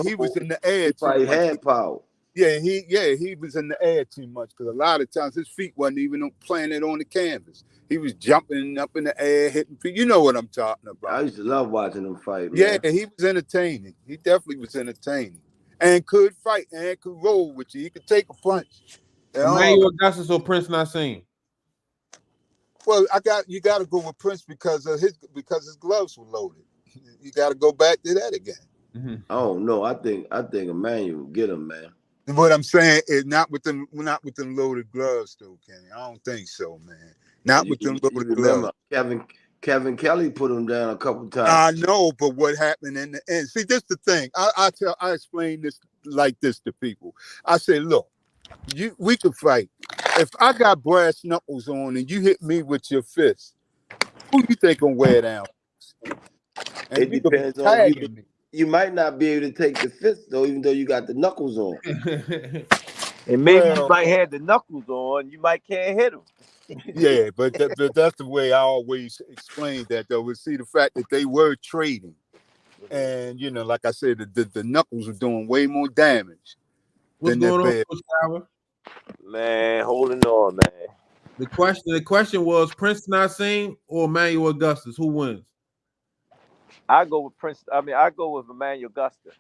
he was in the air. He probably had power. Yeah, he was in the air too much because a lot of times his feet wasn't even planted on the canvas. He was jumping up in the air, hitting feet. You know what I'm talking about. I used to love watching him fight, man. Yeah, he was entertaining. He definitely was entertaining. And could fight and could roll with you. He could take a punch. Emmanuel Augustus or Prince Nassim? Well, you got to go with Prince because his gloves were loaded. You got to go back to that again. Mm-hmm. Oh no, I think Emmanuel will get him, man. What I'm saying is not with them loaded gloves, though, Kenny. I don't think so, man. Not with them loaded gloves. Kevin Kelly put him down a couple times. I know, but what happened in the end? See, this is the thing. I explain this like this to people. I say, look, we could fight. If I got brass knuckles on and you hit me with your fist, who you think gonna wear down? And it depends on you. you might not be able to take the fist though, even though you got the knuckles on. And maybe you might have the knuckles on, you might can't hit them. Yeah, but that's the way I always explained that though. We see the fact that they were trading. And you know, like I said, the knuckles were doing way more damage. What's going on, Coach Howard? Man, holding on, man. The question was Prince Nassim or Emmanuel Augustus. Who wins? I go with Emmanuel Augustus.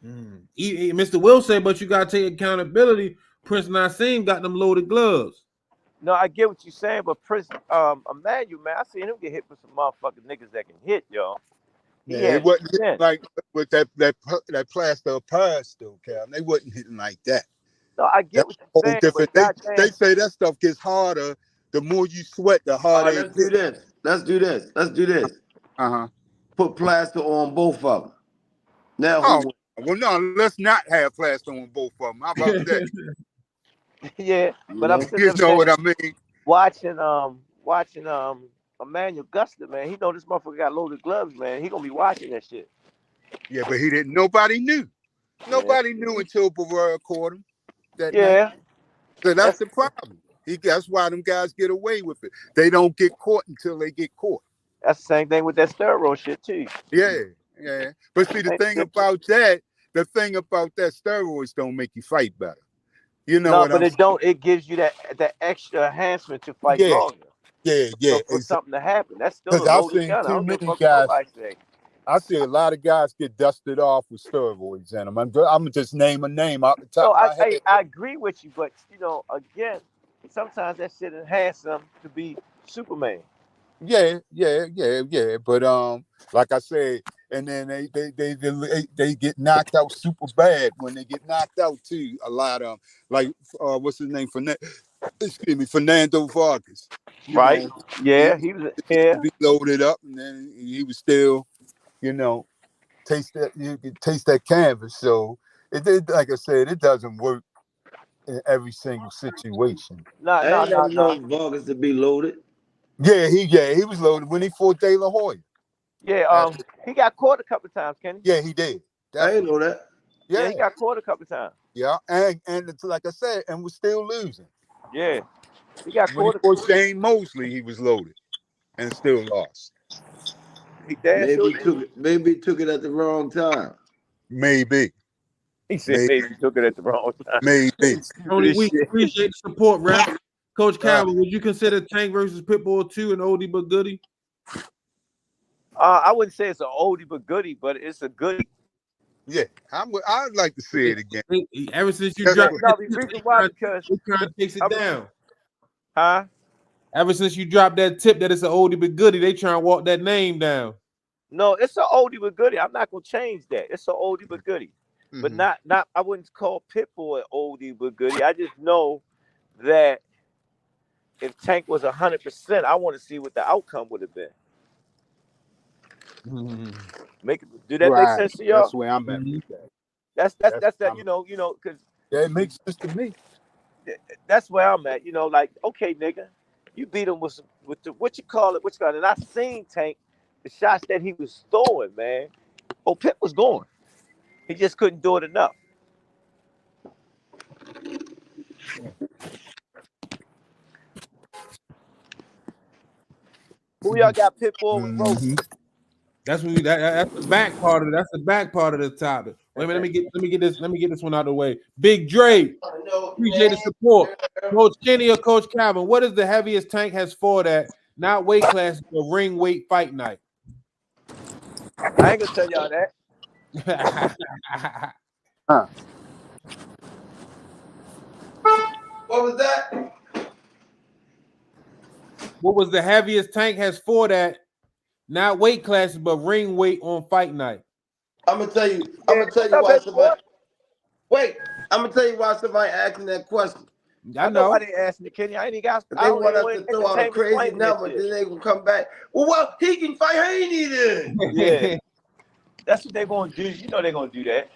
Mr. Will said, but you gotta take accountability. Prince Nassim got them loaded gloves. No, I get what you're saying, but Prince Emmanuel, man, I seen him get hit with some motherfucking niggas that can hit, y'all. Yeah, it wasn't hitting like with that plaster of Paris still, Cal. They wasn't hitting like that. No, I get what you're saying. Different. They say that stuff gets harder. The more you sweat, the harder. Let's do this. Let's do this. Put plaster on both of them. Now, well, no, let's not have plaster on both of them. How about that? Yeah, but I'm you know what I mean. Watching Emmanuel Augustus, man, he know this motherfucker got loaded gloves, man. He gonna be watching that shit. Yeah, but he didn't. Nobody knew. Nobody knew until Barrera caught him. That night. So that's the problem. That's why them guys get away with it. They don't get caught until they get caught. That's the same thing with that steroid shit too. Yeah. But see, the thing about that steroids don't make you fight better. You know what it don't. It gives you that extra enhancement to fight longer. Yeah. So for something to happen, that's still a loaded gun. I don't give a fuck what nobody say. I see a lot of guys get dusted off with steroids in them. I'm gonna just name a name out the top of my head. I agree with you, but you know, again, sometimes that shit enhances them to be Superman. Yeah. But like I said, and then they get knocked out super bad when they get knocked out too. A lot of them, like what's his name? Fernando Vargas. Right? Know, he was be loaded up, and then he was still, you know, you could taste that canvas. So it like I said, it doesn't work in every single situation. No. Vargas to be loaded. Yeah, he was loaded when he fought De La Hoya. Yeah, he got caught a couple of times, Kenny. Yeah, he did. I didn't know that. Yeah, he got caught a couple of times. Yeah, and it's like I said, and was still losing. Yeah, he got when caught. He fought Shane Mosley, he was loaded and still lost. Maybe he took it at the wrong time. Maybe. He said maybe he took it at the wrong time. Maybe. Tony, we appreciate the support, ref. Coach Calvin, would you consider Tank versus Pitbull 2 an oldie but goodie? I wouldn't say it's an oldie but goodie, but it's a goodie. Yeah, I'd like to see it again. Ever since you dropped it kind of takes it down. Huh? Ever since you dropped that tip that it's an oldie but goodie, they try and walk that name down. No, it's an oldie but goodie. I'm not gonna change that. It's an oldie but goodie. Mm-hmm. But not I wouldn't call Pitbull an oldie but goodie. I just know that if Tank was 100%, I want to see what the outcome would have been. Do that make sense to y'all? That's where I'm at. That's that. You know, because it makes sense to me. That's where I'm at. You know, like, okay, nigga, you beat him with the what you call it, and I seen Tank, the shots that he was throwing, man. Oh, Pip was going. He just couldn't do it enough. Who y'all got Pitbull with Rosie? That's what that's the back part of it. That's the back part of the topic. Wait a minute, let me get this one out of the way. Big Dre, appreciate the support. Coach Kenny or Coach Calvin, what is the heaviest Tank has fought at? Not weight class, but ring weight fight night. I ain't gonna tell y'all that. What was that? What was the heaviest Tank has fought at? Not weight classes, but ring weight on fight night. I'm gonna tell you why somebody. Wait, I'm gonna tell you why somebody asking that question. I know. Nobody asked me, Kenny. I ain't even got. They want us to throw out a crazy number, then they will come back. Well, he can fight Haney then. Yeah, that's what they're gonna do. You know they're gonna do that.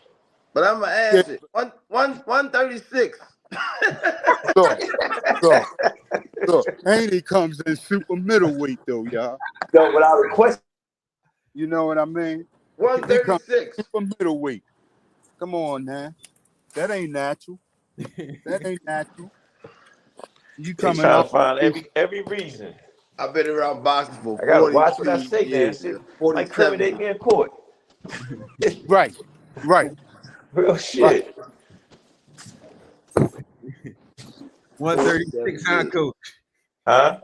But I'm gonna ask it. 136. So Haney comes in super middleweight though, y'all. No, without a question. You know what I mean? 136. Super middleweight. Come on, man. That ain't natural. That ain't natural. You They coming trying to off find every reason. I've been around boxing for I gotta watch what I 42 say, man. years. Shit might 47. incriminate me in court. right. Real shit. 136, huh, Coach? Huh?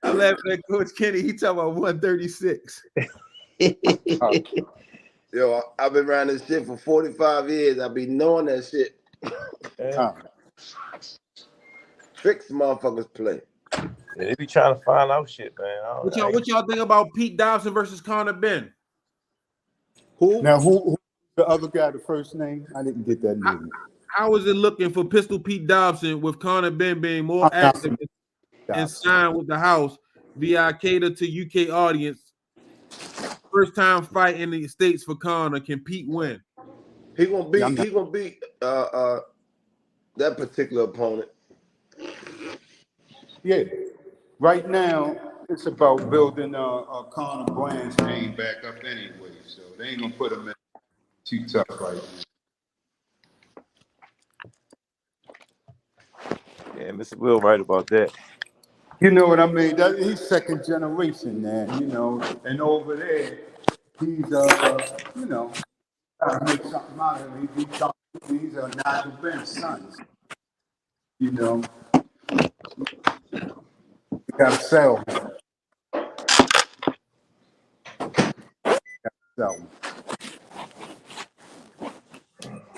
I'm laughing at Coach Kenny. He talking about 136. Yo, I've been around this shit for 45 years. I be knowing that shit. Tricks motherfuckers play. Yeah, they be trying to find out shit, man. What y'all think about Pete Dobson versus Conor Ben? Who? Now, who the other guy, the first name? I didn't get that name. How is it looking for Pistol Pete Dobson with Conor Ben being more active and signed with the house via cater to UK audience? First time fight in the States for Conor. Can Pete win? He gonna beat that particular opponent. Yeah. Right now, it's about building a Conor brand's name back up anyway, so they ain't gonna put him in too tough right now. Yeah, Mr. Will right about that. You know what I mean? He's second generation, man. You know, and over there, he's you know, gotta make something out of him. He's a Nigel Ben's son. You know, you gotta sell him.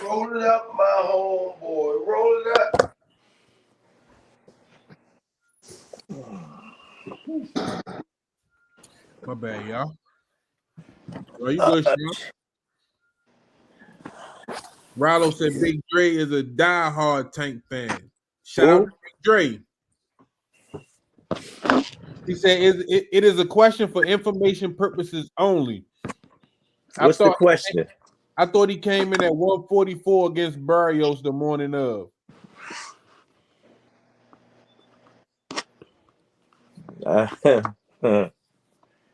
Roll it up, my homeboy. Roll it up. My bad, y'all. Are you good, Sean? Rollo said Big Dre is a diehard Tank fan. Shout out to Big Dre. He said it is a question for information purposes only. What's the question? I thought he came in at 144 against Barrios the morning of.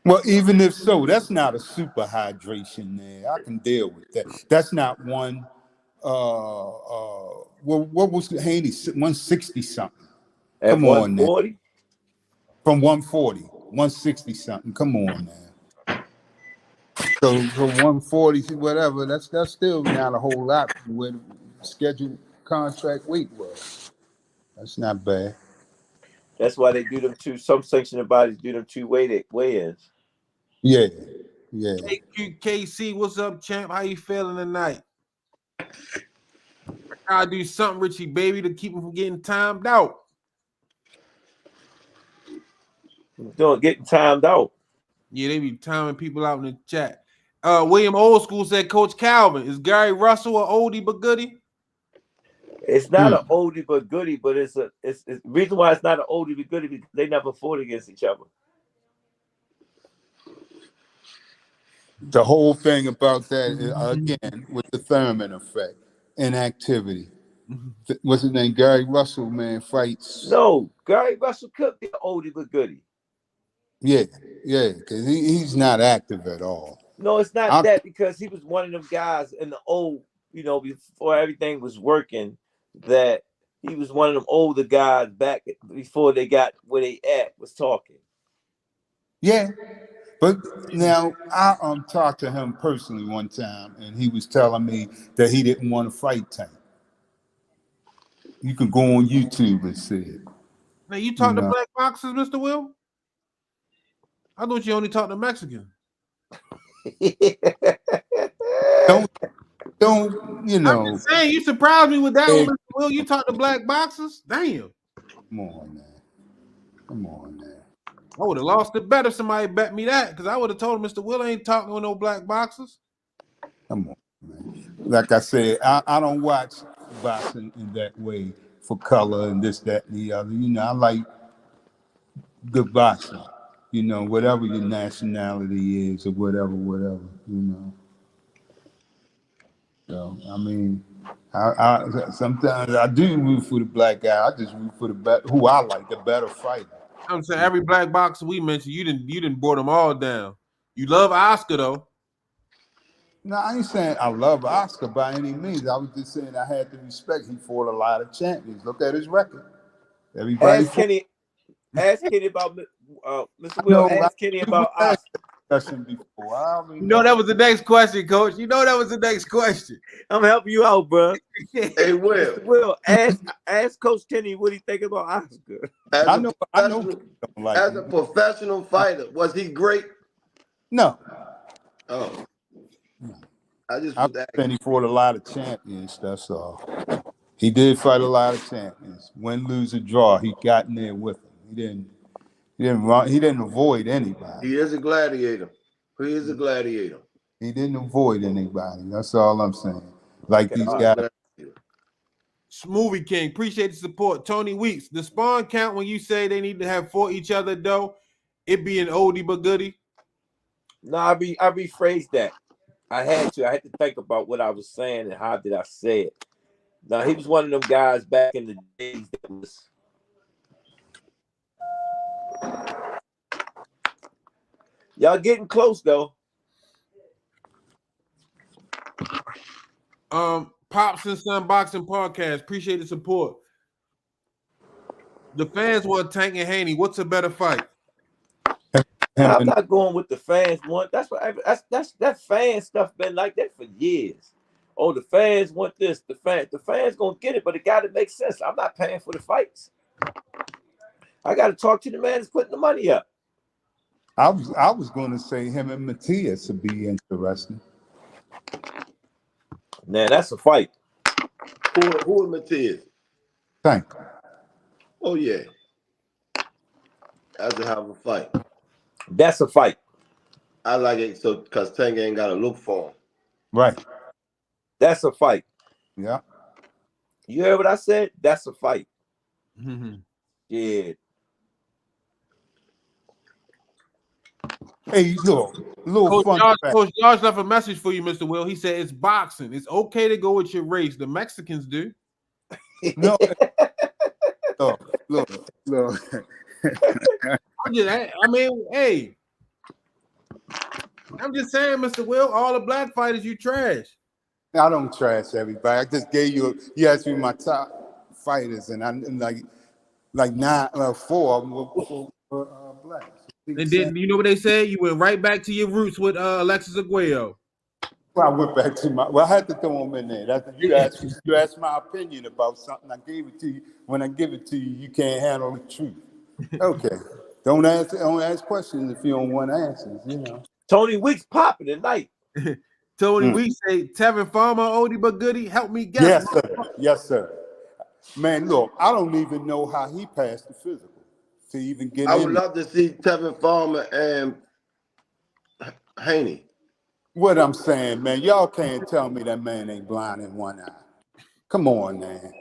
Well, even if so, that's not a super hydration there. I can deal with that. That's not one. What was Haney? 160 something. Come on, man. From 140, 160 something. Come on, man. So 140, whatever. That's still not a whole lot from where the scheduled contract weight was. That's not bad. That's why they do them two. Some section of bodies do them two weigh-ins. Yeah. Hey, KC, what's up, champ? How you feeling tonight? I gotta do something, Richie, baby, to keep him from getting timed out. Getting timed out. Yeah, they be timing people out in the chat. William Old School said, Coach Calvin, is Gary Russell an oldie but goodie? It's not an oldie but goodie, but it's the reason why it's not an oldie but goodie because they never fought against each other. The whole thing about that is, again, with the Thurman effect, inactivity. What's his name? Gary Russell, man, fights. No, Gary Russell could be an oldie but goodie. Yeah, because he's not active at all. No, it's not that because he was one of them guys in the old, before everything was working, that he was one of them older guys back before they got where they was talking. Yeah. But now I talked to him personally one time, and he was telling me that he didn't want to fight Tank. You can go on YouTube and see it. Now you talk to black boxers, Mr. Will? I thought you only talk to Mexicans. Don't I'm just saying, you surprised me with that one, Mr. Will. You talk to black boxers? Damn. Come on, man. I would have lost it better if somebody bet me that, because I would have told him Mr. Will ain't talking with no black boxers. Come on, man. Like I said, I don't watch boxing in that way for color and this, that, and the other. I like good boxing. Whatever your nationality is or whatever. So I mean, I sometimes I do root for the black guy. I just root for who I like, the better fighter. I'm saying every black boxer we mentioned, you didn't brought them all down. You love Oscar though. No, I ain't saying I love Oscar by any means. I was just saying I had to respect. He fought a lot of champions. Look at his record. Everybody Ask fought. Kenny. Ask Kenny about Mr. Will. No, Ask Kenny about Oscar. discussion before. I already You know know. that was the next question, Coach. You know that was the next question. I'm helping you out, bro. Hey, Will. Mr. Will, ask Coach Kenny what he think about Oscar. I know. Don't like As him. a professional fighter, was he great? No, Oh, I just I was asking. think he fought a lot of champions. That's all. He did fight a lot of champions. Win, lose, or draw, he got in there with them. He didn't run. He didn't avoid anybody. He is a gladiator. He is a gladiator. He didn't avoid anybody. That's all I'm saying. Like these guys. Smoothie King, appreciate the support. Tony Weeks, the spawn count when you say they need to have fought each other though, it be an oldie but goodie. No, I rephrased that. I had to think about what I was saying and how did I say it. Now he was one of them guys back in the days that was. Y'all getting close though. Pops and Son Boxing Podcast, appreciate the support. The fans want Tank and Haney. What's a better fight? I'm not going with the fans want. That's what that fan stuff been like that for years. Oh, the fans want this. The fans gonna get it, but it got to make sense. I'm not paying for the fights. I got to talk to the man that's putting the money up. I was going to say him and Matias would be interesting. Now that's a fight. Who is Matias? Thank you. Oh yeah, that's a hell of a fight. That's a fight. I like it so because Tank ain't got to look for him. Right. That's a fight. Yeah. You heard what I said? That's a fight. Mm-hmm. Yeah. Hey, look, little fun fact. Coach Josh left a message for you, Mr. Will. He said it's boxing. It's okay to go with your race. The Mexicans do. No. Look. Hey, I'm just saying, Mr. Will, all the black fighters you trash. I don't trash everybody. I just gave you asked me my top fighters, and I'm like 4 of them were black. And then you know what they said? You went right back to your roots with Alexis Aguayo. Well, I went back to I had to throw them in there. You asked my opinion about something. I gave it to you. When I give it to you, you can't handle the truth. Okay. Don't ask questions if you don't want answers, you know. Tony Weeks popping tonight. Tony Weeks say, Tevin Farmer, oldie but goodie, help me guess. Yes, sir. Yes, sir. Man, look, I don't even know how he passed the physical to even get in. I would love to see Tevin Farmer and Haney. What I'm saying, man, y'all can't tell me that man ain't blind in one eye. Come on, man.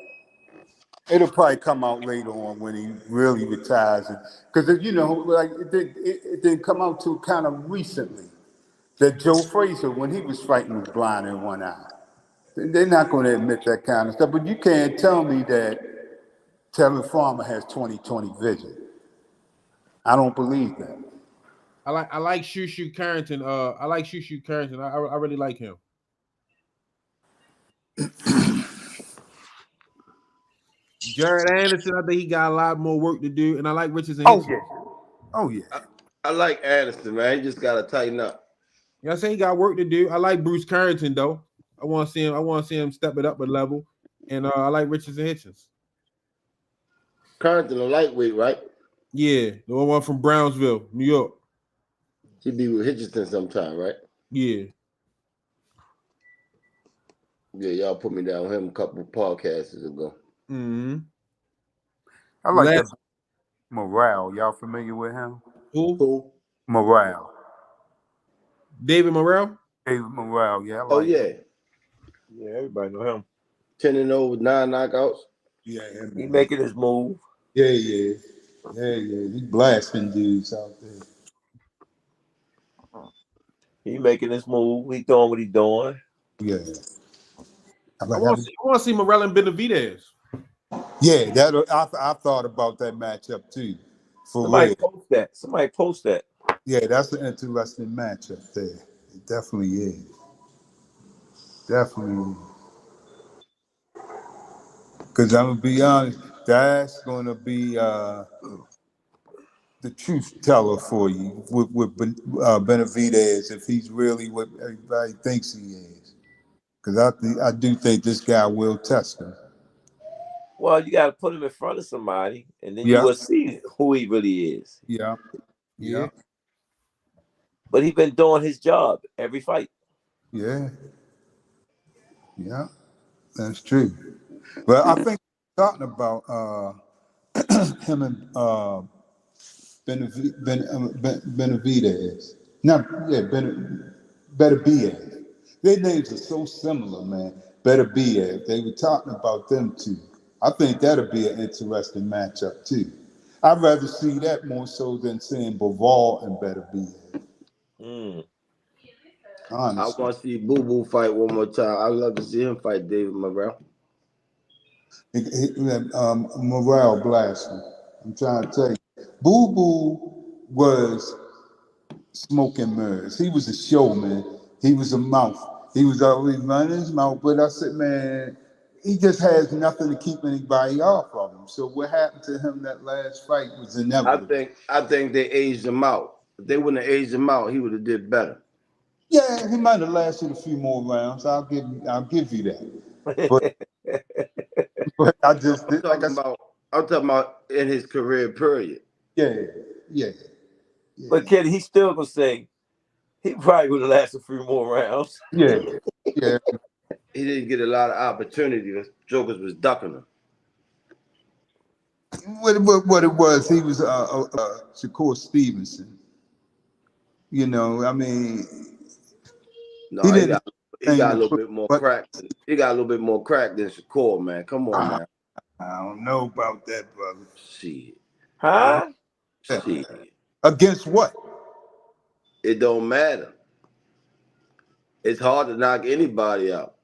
It'll probably come out later on when he really retires. Because, you know, like it didn't come out till kind of recently that Joe Frazier, when he was fighting, was blind in one eye. They're not going to admit that kind of stuff. But you can't tell me that Tevin Farmer has 20/20 vision. I don't believe that. I like Tzsyu Carrington. I like Tzsyu Carrington. I really like him. Jared Anderson, I think he got a lot more work to do, and I like Richardson. Oh yeah. I like Anderson, man. He just got to tighten up. You know, I say he got work to do. I like Bruce Carrington though. I want to see him step it up a level, and I like Richardson Hitchens. Carrington a lightweight, right? Yeah, the one from Brownsville, New York. He be with Hitchison sometime, right? Yeah. Yeah, y'all put me down with him a couple of podcasts ago. Mm-hmm. I like that Morale. Y'all familiar with him? Who? Morale. David Morrell? David Morale, yeah. Oh, yeah. Yeah, everybody know him. 10-0 with 9 knockouts. Yeah, He making his move. Yeah. He blasting dudes out there. He making his move. He doing what he doing. Yeah. I want to see Morrell and Benavidez. Yeah, I thought about that matchup too. Somebody post that. Yeah, that's an interesting matchup there. It definitely is. Definitely. Because I'm gonna be honest, that's gonna be the truth teller for you with Benavidez if he's really what everybody thinks he is. Because I do think this guy will test him. Well, you got to put him in front of somebody, and then you Yeah, will see who he really is. yeah, yeah, But he's been doing his job every fight. yeah, yeah. That's true. But I think talking about him and Benavidez. Not yeah, Benavidez. Their names are so similar, man. Benavidez. They were talking about them too. I think that'll be an interesting matchup too. I'd rather see that more so than seeing Bivol and Benavidez. I Honestly. want to see Boo Boo fight one more time. I'd love to see him fight David Morrell. Morale blasting. I'm trying to tell you. Boo Boo was smoke and mirrors. He was a showman. He was a mouth. He was always running his mouth. But I said, man, he just has nothing to keep anybody off of him. So what happened to him that last fight was inevitable. I think they aged him out. If they wouldn't have aged him out, he would have did better. Yeah, he might have lasted a few more rounds. I'll give you that. But I just I'm talking about in his career period. Yeah. But kid, he's still gonna say he probably would have lasted a few more rounds. Yeah. He didn't get a lot of opportunity. The Jokers was ducking him. What it was, he was Shakur Stevenson. You know, I mean, No, he got a little bit more crack. He got a little bit more crack than Shakur, man. Come on, man. I don't know about that, brother. Shit. Huh? Shit. Against what? It don't matter. It's hard to knock anybody out.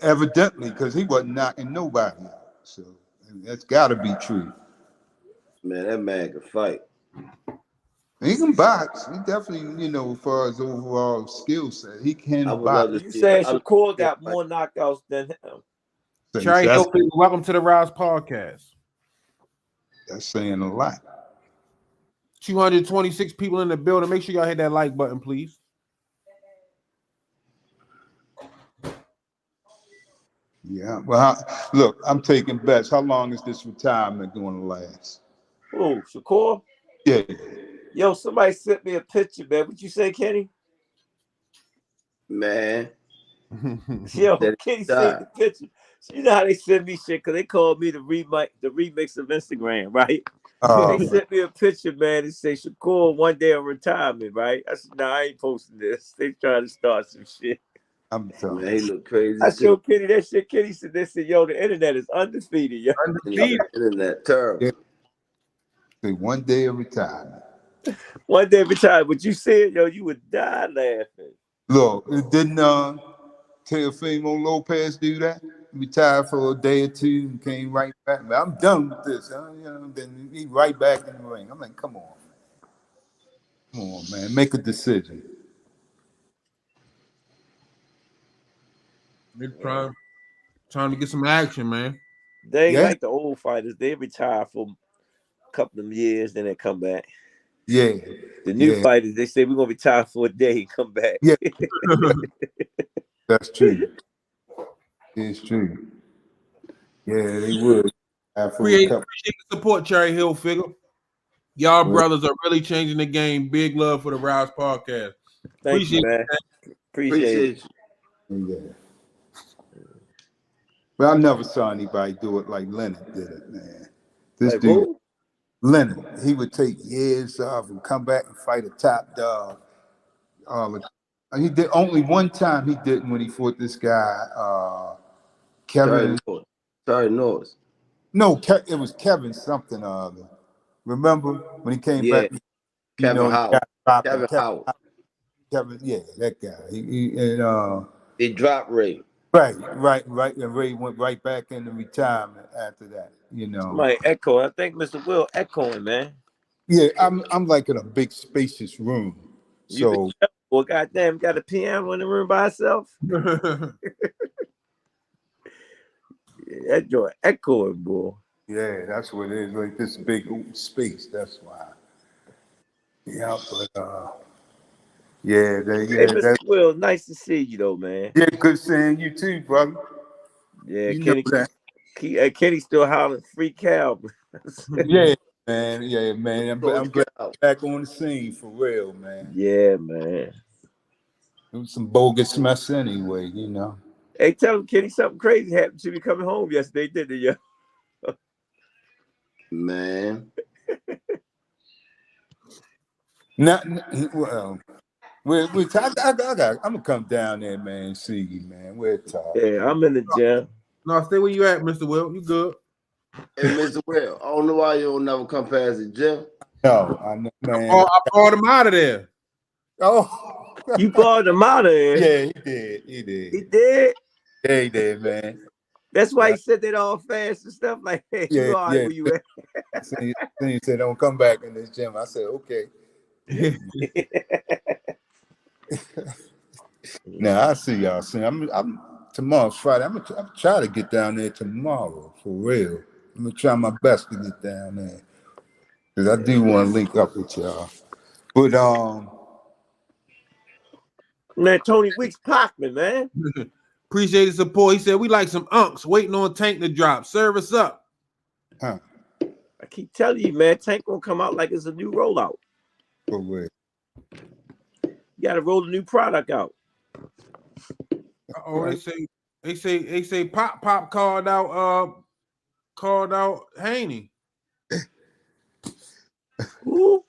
Evidently, because he wasn't knocking nobody out. So that's got to be true. Man, that man can fight. He can box. He definitely, as far as overall skill set, he can box. You saying Shakur got more knockouts than him? Cherry Hill, welcome to the Rize podcast. That's saying a lot. 226 people in the building. Make sure y'all hit that like button, please. Yeah. Well, look, I'm taking bets. How long is this retirement going to last? Oh, Shakur? Yeah. Yo, somebody sent me a picture, man. What you say, Kenny? Man. Yo, Kenny sent the picture. So you know how they send me shit because they called me the remix of Instagram, right? They sent me a picture, man, and say Shakur one day of retirement, right? I said, I ain't posting this. They trying to start some shit. I'm telling you. He look crazy. I showed Kenny that shit. Kenny said, yo, the internet is undefeated, yo. Undefeated. Internet, terrible. Yeah. Say one day of retirement. One day of retirement. But you said, yo, you would die laughing. Look, didn't Teofimo Lopez do that? Retired for a day or two and came right back. I'm done with this. Then he right back in the ring. I'm like, come on, man. Come on, man. Make a decision. They're trying to get some action, man. They ain't like the old fighters. They retire for a couple of years, then they come back. Yeah. The new fighters, they say we're gonna retire for a day and come back. Yeah. That's true. It's true. Yeah, they would. Appreciate the support, Cherry Hill figure. Y'all brothers are really changing the game. Big love for the Rize podcast. Thank you, man. Appreciate it. Yeah. But I never saw anybody do it like Leonard did it, man. This like dude, who? Leonard, he would take years off and come back and fight a top dog. He did only one time he didn't when he fought this guy, Kevin. Sorry, Norris. No, it was Kevin something or other. Remember when he came back? Kevin Howard. Kevin, yeah, that guy. He dropped Ray. Right. And Ray went right back into retirement after that. My echo. I think Mr. Will echoing, man. Yeah, I'm like in a big spacious room. So Well, goddamn, got a piano in the room by itself. Yeah, that joint echoing, boy. Yeah, that's what it is. Like this big open space. That's why. Yeah, but yeah, Hey, Mr. Will, nice to see you though, man. yeah, good seeing you too, brother. Yeah, You know that. Kenny still hollering free cow. Yeah, man. Yeah, man. I'm glad Coach, back on the scene for real, man. Yeah, man. It was some bogus mess anyway, you know. Hey, tell him, Kenny, something crazy happened to me coming home yesterday, didn't you? man. Not well. I'm gonna come down there, man, and see you, man. We'll talk. Yeah, I'm in the gym. No, stay where you at, Mr. Will. You good? Hey, Mr. Will, I don't know why you don't never come past the gym. No, I know, man. Oh, I brought him out of there. Oh, You brought him out of here. yeah, he did. He did. He did. Yeah, he did, man. That's why Yeah. he said that all fast and stuff like that. Yeah, You all right yeah. where you at? Then he said, "Don't come back in this gym." I said, "Okay." Now I see y'all soon. I'm tomorrow's Friday. I'm try to get down there tomorrow for real. I'm gonna try my best to get down there because I do want to link up with y'all. But Man, Tony Weeks Parkman, man. Appreciate the support. He said we like some unks waiting on Tank to drop. Serve us up. huh, I keep telling you, man, Tank gonna come out like it's a new rollout. for real. You gotta roll a new product out. Oh, they say Pop called out Haney. Who?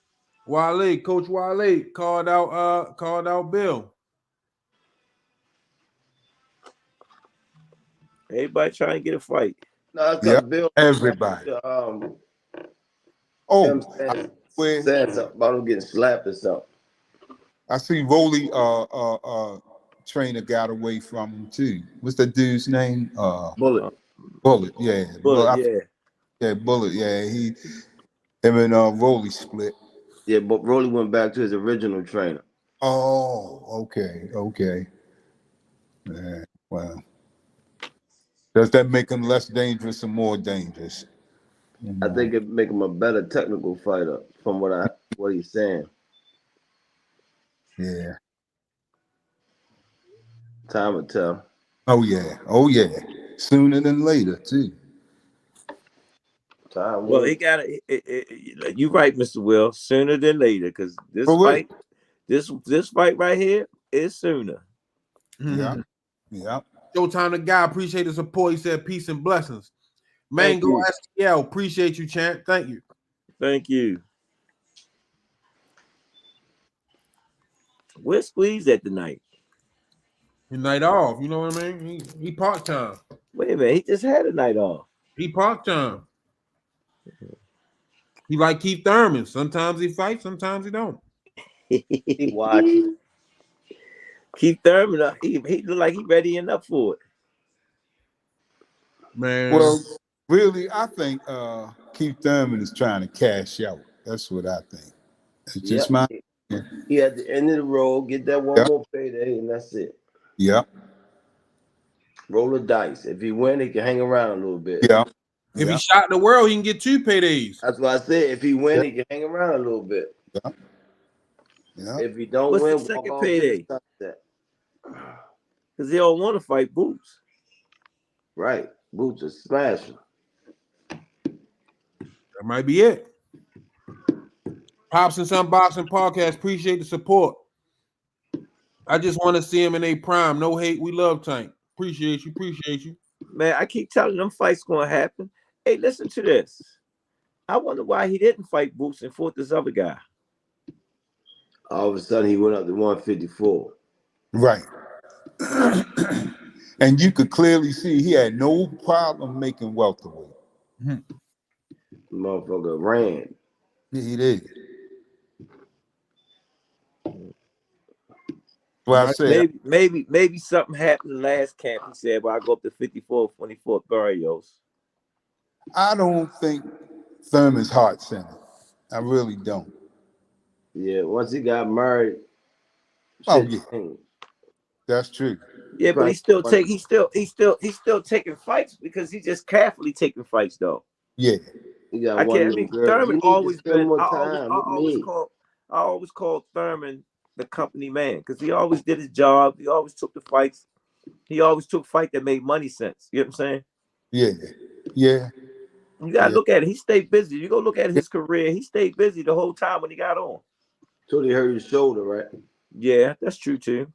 Coach Wale called out Bill. Everybody trying to get a fight. No, that's Yeah, Bill. everybody. Him Oh, saying something about him getting slapped or something. I see Rolly trainer got away from him too. What's that dude's name? Bullet. Bullet, yeah. Bullet, Yeah, Bullet, yeah. Him and Rolly split. Yeah, but Rolly went back to his original trainer. Oh, okay. Yeah, well. Does that make him less dangerous or more dangerous? You know? I think it make him a better technical fighter from what he's saying. Yeah. Time will tell. Oh yeah. Sooner than later too. Time Well, will. he got it. You right, Mr. Will. Sooner than later, because this fight, this fight right here is sooner. Yeah. Showtime the guy. Appreciate the support. He said peace and blessings. Mango STL. Appreciate you, champ. Thank you. Thank you. Where's Squeeze at tonight? His night off. You know what I mean? He part time. Wait a minute. He just had a night off. He part time. He like Keith Thurman. Sometimes he fights, sometimes he don't. He watching. Keith Thurman, he look like he ready enough for it. Man. Well, really, I think Keith Thurman is trying to cash out. That's what I think. It's just my. He at the end of the road, get that one more payday, and that's it. Yeah. Roll the dice. If he win, he can hang around a little bit. Yeah. If he shot the world, he can get 2 paydays. That's why I said if he win, he can hang around a little bit. Yeah. If he don't What's win, the second payday? Because they all want to fight Boots. Right. Boots are smashing. That might be it. Pops and Some Boxing Podcast. Appreciate the support. I just want to see him in a prime. No hate. We love Tank. Appreciate you. Man, I keep telling them fights going to happen. Hey, listen to this. I wonder why he didn't fight Boots and fought this other guy. All of a sudden, he went up to 154. Right. And you could clearly see he had no problem making welterweight. Motherfucker ran. He did. Well, I said maybe something happened in the last camp. He said, "Well, I go up to 54, 24 Barrios." I don't think Thurman's heart's in it. I really don't. Yeah, once he got married, Oh Shit, yeah, ain't- that's true. Yeah, but probably he's still money. he's still taking fights because he's just carefully taking fights though. Yeah, You got I one can't. of I them mean, girls. Thurman You need to always spend been. more time with me. I always called Thurman the company man because he always did his job. He always took the fights. He always took fight that made money sense. You know what I'm saying? yeah, yeah, You gotta yeah. look at it. He stayed busy. You go look at his career. He stayed busy the whole time when he got on. Till he hurt his shoulder, right? Yeah, that's true too.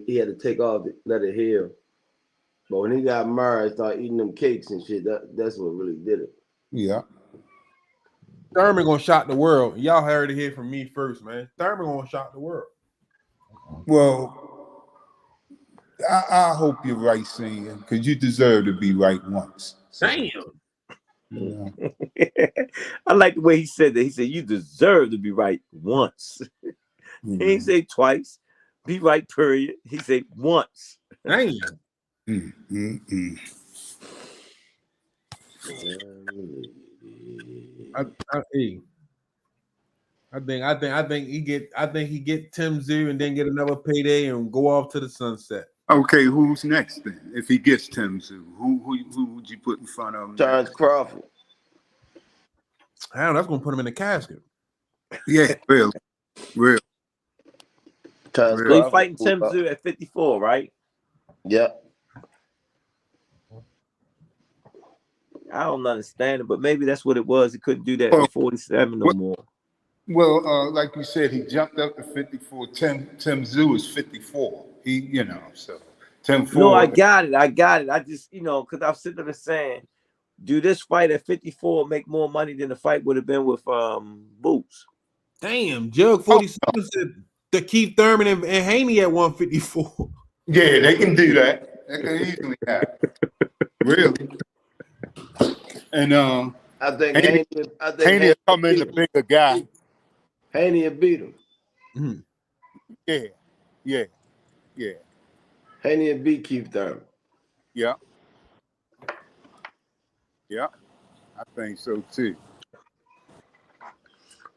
He had to take off, let it heal. But when he got married, started eating them cakes and shit. That's what really did it. Yeah. Thurman gonna shock the world. Y'all heard it here from me first, man. Thurman gonna shock the world. Well, I hope you're right, saying because you deserve to be right once. So, Damn. you know. I like the way he said that. He said, "You deserve to be right once." He didn't say twice. Be right, period. He said once. Damn. Hey, I think he get Tim Tzsyu and then get another payday and go off to the sunset. Okay, who's next then? If he gets Tzsyu, who would you put in front of him? Terrence Crawford. Hell, that's gonna put him in the casket. Yeah, real. Terrence So he's Crawford. fighting Tim Tzsyu at 54, right? Yep. I don't understand it, but maybe that's what it was. He couldn't do that at 47 no more. Well, like you said, he jumped up to 54. Tim Tzsyu is 54. So Tim No, I Ford. got it. I just, because I'm sitting there saying, do this fight at 54 make more money than the fight would have been with Boots? Damn, Jug 47 said to Keith Thurman and Haney at 154. Yeah, they can do that. They can easily happen. Really. And I think Haney come in the bigger guy. Haney had beat him. Mm-hmm. Yeah. Haney had beat Keith Thurman. Yeah. I think so too.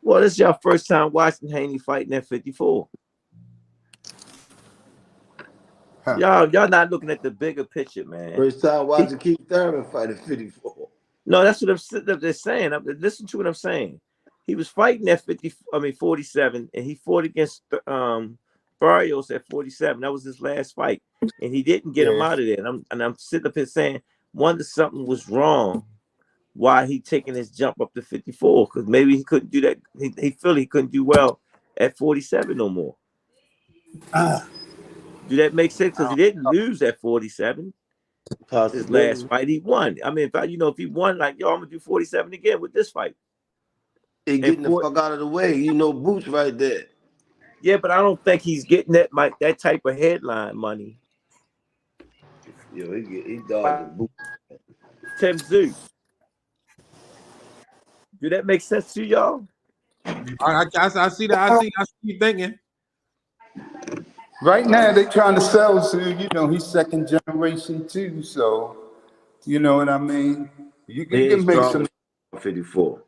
Well, this is your first time watching Haney fighting at 54. Huh. Y'all not looking at the bigger picture, man. First time watching Keith Thurman fight at 54. No, that's what I'm sitting up there saying. Listen to what I'm saying. He was fighting at 47, and he fought against Barrios at 47. That was his last fight, and he didn't get him out of there. And I'm sitting up here saying, wonder something was wrong. Why he taking his jump up to 54? Because maybe he couldn't do that. He felt he couldn't do well at 47 no more. Do that make sense? Because he didn't lose at 47. His last fight, he won. I mean, if he won, like, I'm gonna do 47 again with this fight. He getting the fuck out of the way. Boots right there. Yeah, but I don't think he's getting that type of headline money. Yo, he dodging Boots. Tim Tzsyu. Do that make sense to y'all? I see that. I see you thinking. Right now, they trying to sell Tzsyu. He's second generation too. So, you know what I mean? You can make some 54.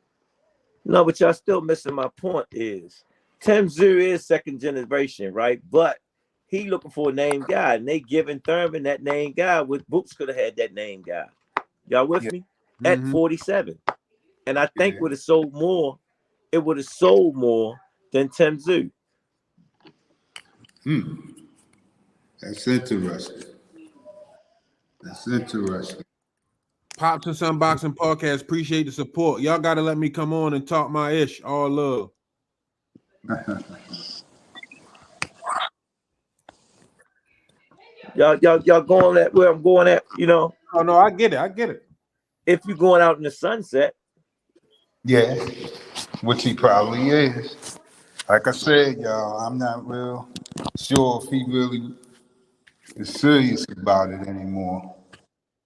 No, but y'all still missing my point. Is Tim Tzsyu is second generation, right? But he looking for a name guy, and they giving Thurman that name guy. With Boots could have had that name guy. Y'all with me? At 47, and I think would have sold more. It would have sold more than Tim Tzsyu. That's interesting. Pop to Sunboxing Podcast. Appreciate the support. Y'all got to let me come on and talk my ish. All love. Y'all going at where I'm going at, Oh no, I get it. If you're going out in the sunset. Yeah, which he probably is. Like I said, y'all, I'm not real sure if he really is serious about it anymore.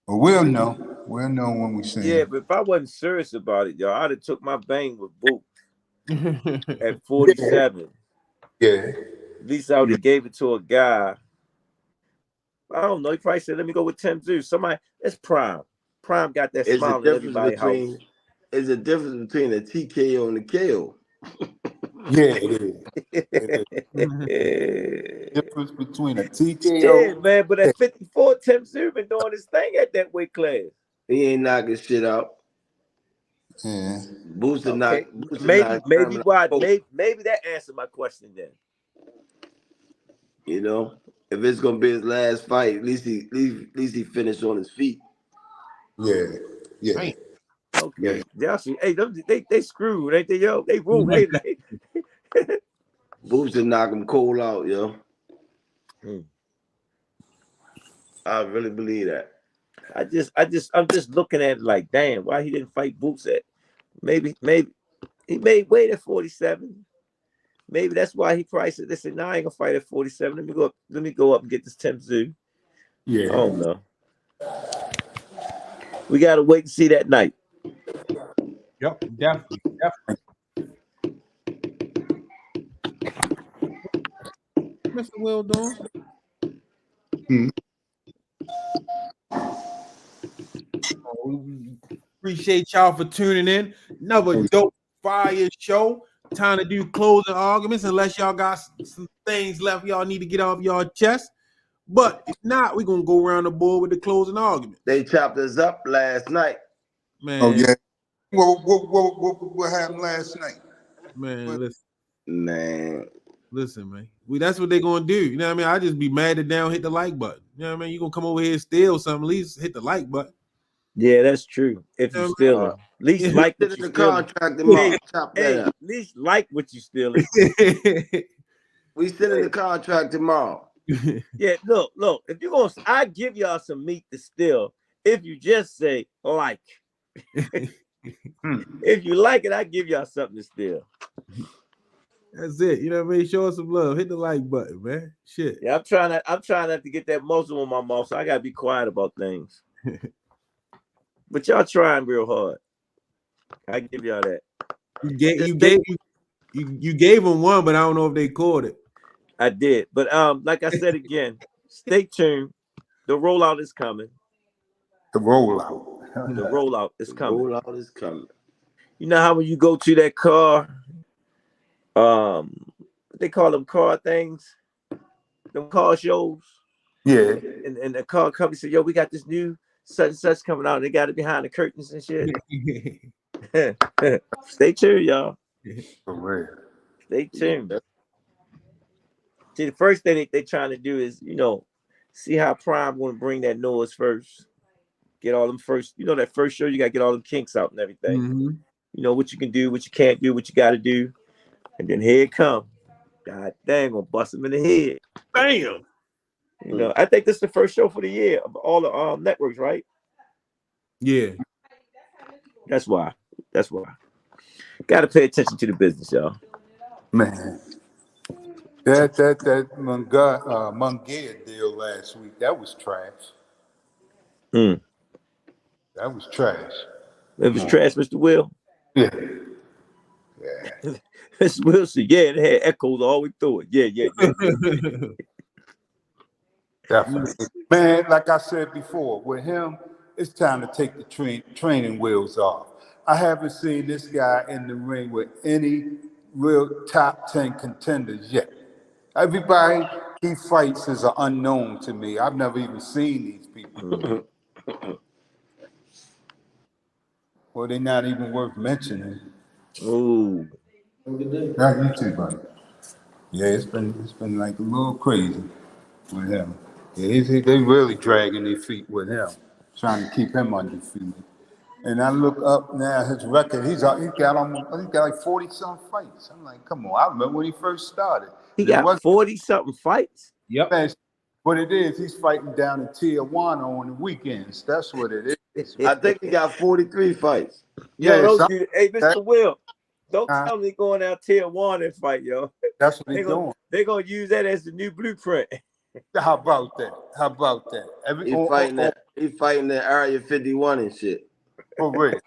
But we'll know. We'll know when we see him. Yeah, but if I wasn't serious about it, y'all, I'd have took my bang with Boots at 47. Yeah. At least I would have gave it to a guy. I don't know. He probably said, let me go with Tim Tzsyu. Somebody, that's Prime. Prime got that smile in everybody's house. There's a difference between a TKO and a KO. Yeah, it is. It is. Difference between a TKO. Yeah, man, but at 54, Tzsyu been doing his thing at that weight class. He ain't knocking shit out. Yeah. Booster Okay. knock. Maybe that answered my question then. You know, if it's gonna be his last fight, at least he finished on his feet. Yeah. Yeah. Right. Okay. Yeah. Hey, they screwed, ain't they, yo? They ruled. Booster knock him cold out, yo. Hmm. I really believe that. I'm just looking at it like, damn, why he didn't fight Boots at maybe he made weight at 47. Maybe that's why he priced it. They said, "No, I ain't gonna fight at 47. Let me go up and get this Tzsyu." Yeah. I don't know. We gotta wait and see that night. Yep, definitely. Mr. Will doing? We appreciate y'all for tuning in. Another dope fire show. Time to do closing arguments, unless y'all got some things left y'all need to get off y'all chest. But if not, we're gonna go around the board with the closing argument. They chopped us up last night. Man. Oh yeah. What happened last night? Man, listen, man. That's what they're gonna do. You know what I mean? I just be mad that they don't hit the like button. You know what I mean? You gonna come over here and steal something, at least hit the like button. Yeah, that's true. If you steal it, at least like what you stealing. At least like what you stealing. We still in the contract tomorrow. Yeah, look. If you gonna, I give y'all some meat to steal. If you just say like, if you like it, I give y'all something to steal. That's it. You know what I mean? Show us some love. Hit the like button, man. Shit. Yeah, I'm trying not to get that muzzle on my mouth, so I gotta be quiet about things. But y'all trying real hard. I give y'all that. You gave them one, but I don't know if they caught it. I did, but like I said again, stay tuned. The rollout is coming. The rollout is coming. Rollout is coming. You know how when you go to that car, they call them car things, them car shows. Yeah. And the car company said, "Yo, we got this new such and such coming out. And they got it behind the curtains and shit." Stay tuned, y'all. For real. Stay tuned. See, the first thing they trying to do is, see how Prime want to bring that noise first. Get all them first, that first show, you got to get all them kinks out and everything. Mm-hmm. You know what you can do, what you can't do, what you got to do. And then here it come. God dang, gonna bust them in the head. Bam. I think this is the first show for the year of all the networks, right? Yeah. That's why. Got to pay attention to the business, y'all. Man. That Mungia deal last week, that was trash. That was trash. It was trash, Mr. Will. Yeah. Mr. Will said, yeah, it had echoes all the way through it. Yeah. Definitely. Man, like I said before, with him, it's time to take the training wheels off. I haven't seen this guy in the ring with any real top 10 contenders yet. Everybody he fights is an unknown to me. I've never even seen these people. Well, they're not even worth mentioning. Ooh. Not you too, buddy. Yeah, it's been like a little crazy with him. Yeah, they really dragging their feet with him, trying to keep him undefeated. And I look up now his record. He's got like 40-some fights. I'm like, come on! I remember when he first started. He got 40-something fights. Yep. What it is, he's fighting down in Tijuana on the weekends. That's what it is. I think he got 43 fights. Yo, hey, Mr. Will, don't tell me going out Tijuana and fight, yo. That's what he's doing. They're gonna use that as the new blueprint. How about that? He fighting the Area 51 and shit. For real.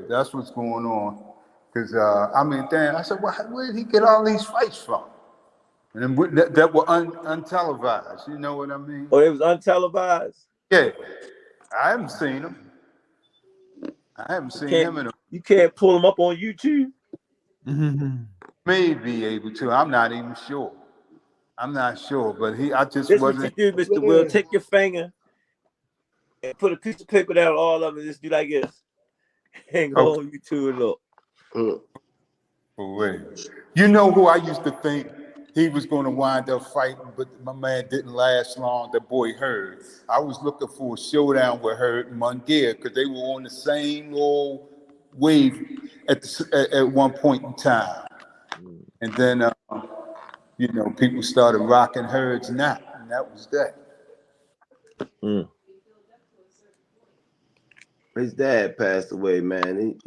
That's what's going on. Because I said, well, where did he get all these fights from? And that were untelevised. You know what I mean? Oh, it was untelevised? Yeah. I haven't seen him. I haven't seen him in a... You can't pull him up on YouTube? Mm-hmm. May be able to. I'm not even sure. I'm not sure, but I just This what wasn't. you do, Mr. Will. Take your finger and put a piece of paper down all of it. Just do like this. Hang on you to it up. For real. You know who I used to think he was going to wind up fighting, but my man didn't last long. That boy Hurd. I was looking for a showdown with Hurd and Munguia because they were on the same little wave at one point in time. And then, people started rocking Hurd's knot, and that was that. His dad passed away, man.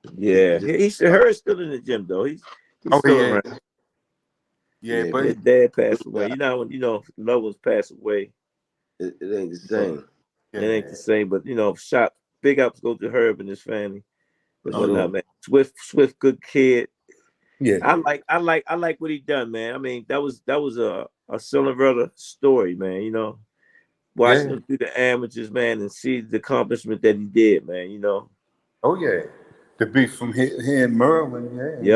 Hurd's still in the gym though. He's still around. Yeah, but his dad passed away. You know when loved ones pass away, it ain't the same. It ain't the same. But big ups go to Herb and his family. But whatnot, man. Swift, good kid. Yeah, I like what he done, man. I mean, that was a Cinderella story, man. Watching him through the amateurs, man, and see the accomplishment that he did, man. Oh yeah, to be from here in Maryland, He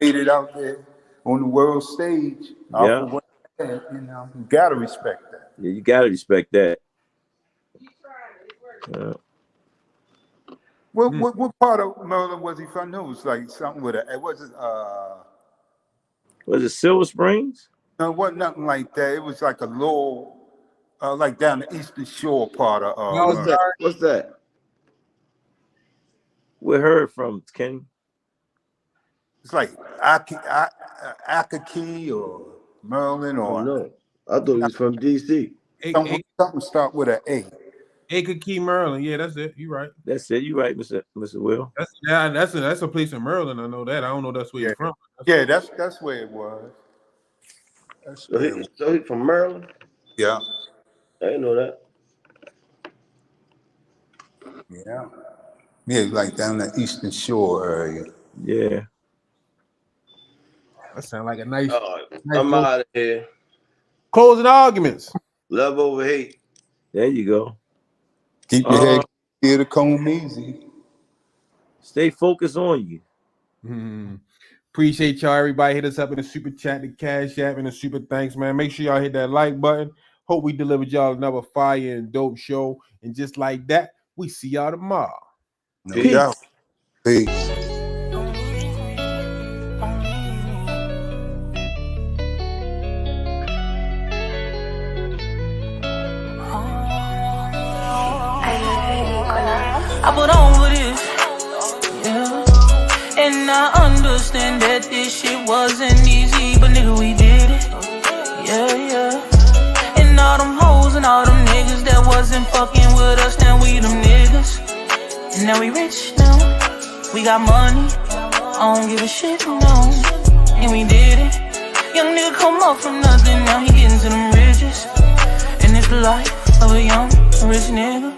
made it out there on the world stage. You gotta respect that. Yeah, you gotta respect that. What part of Maryland was he from? No, it was like something with was it Silver Springs? No, it wasn't nothing like that. It was like a little, like down the Eastern Shore part of. What's that? We heard from Kenny. It's like Akakie or Maryland or. No, I thought he was from DC. Something start with an A. Akakie, Maryland. Yeah, that's it. You right. That's it. You right, Mr. Will. That's a place in Maryland. I know that. I don't know that's where you're from. That's where it was. So he's from Maryland? Yeah. I didn't know that. Yeah. Yeah, like down the Eastern Shore area. Yeah. That sounds like a nice. I'm out of here. Closing arguments. Love over hate. There you go. Keep your head clear to comb easy. Stay focused on you. Appreciate y'all. Everybody hit us up in the super chat, the cash app, and the super thanks, man. Make sure y'all hit that like button. Hope we delivered y'all another fire and dope show. And just like that, we see y'all tomorrow. No doubt. Peace. I put on for this, and I understand that this shit wasn't easy, but nigga, we did it, and all them hoes and all them niggas that wasn't fucking with us, now we them niggas, and now we rich now, we got money, I don't give a shit, no, and we did it, young nigga come up from nothing, now he getting to them riches, and it's the life of a young rich nigga.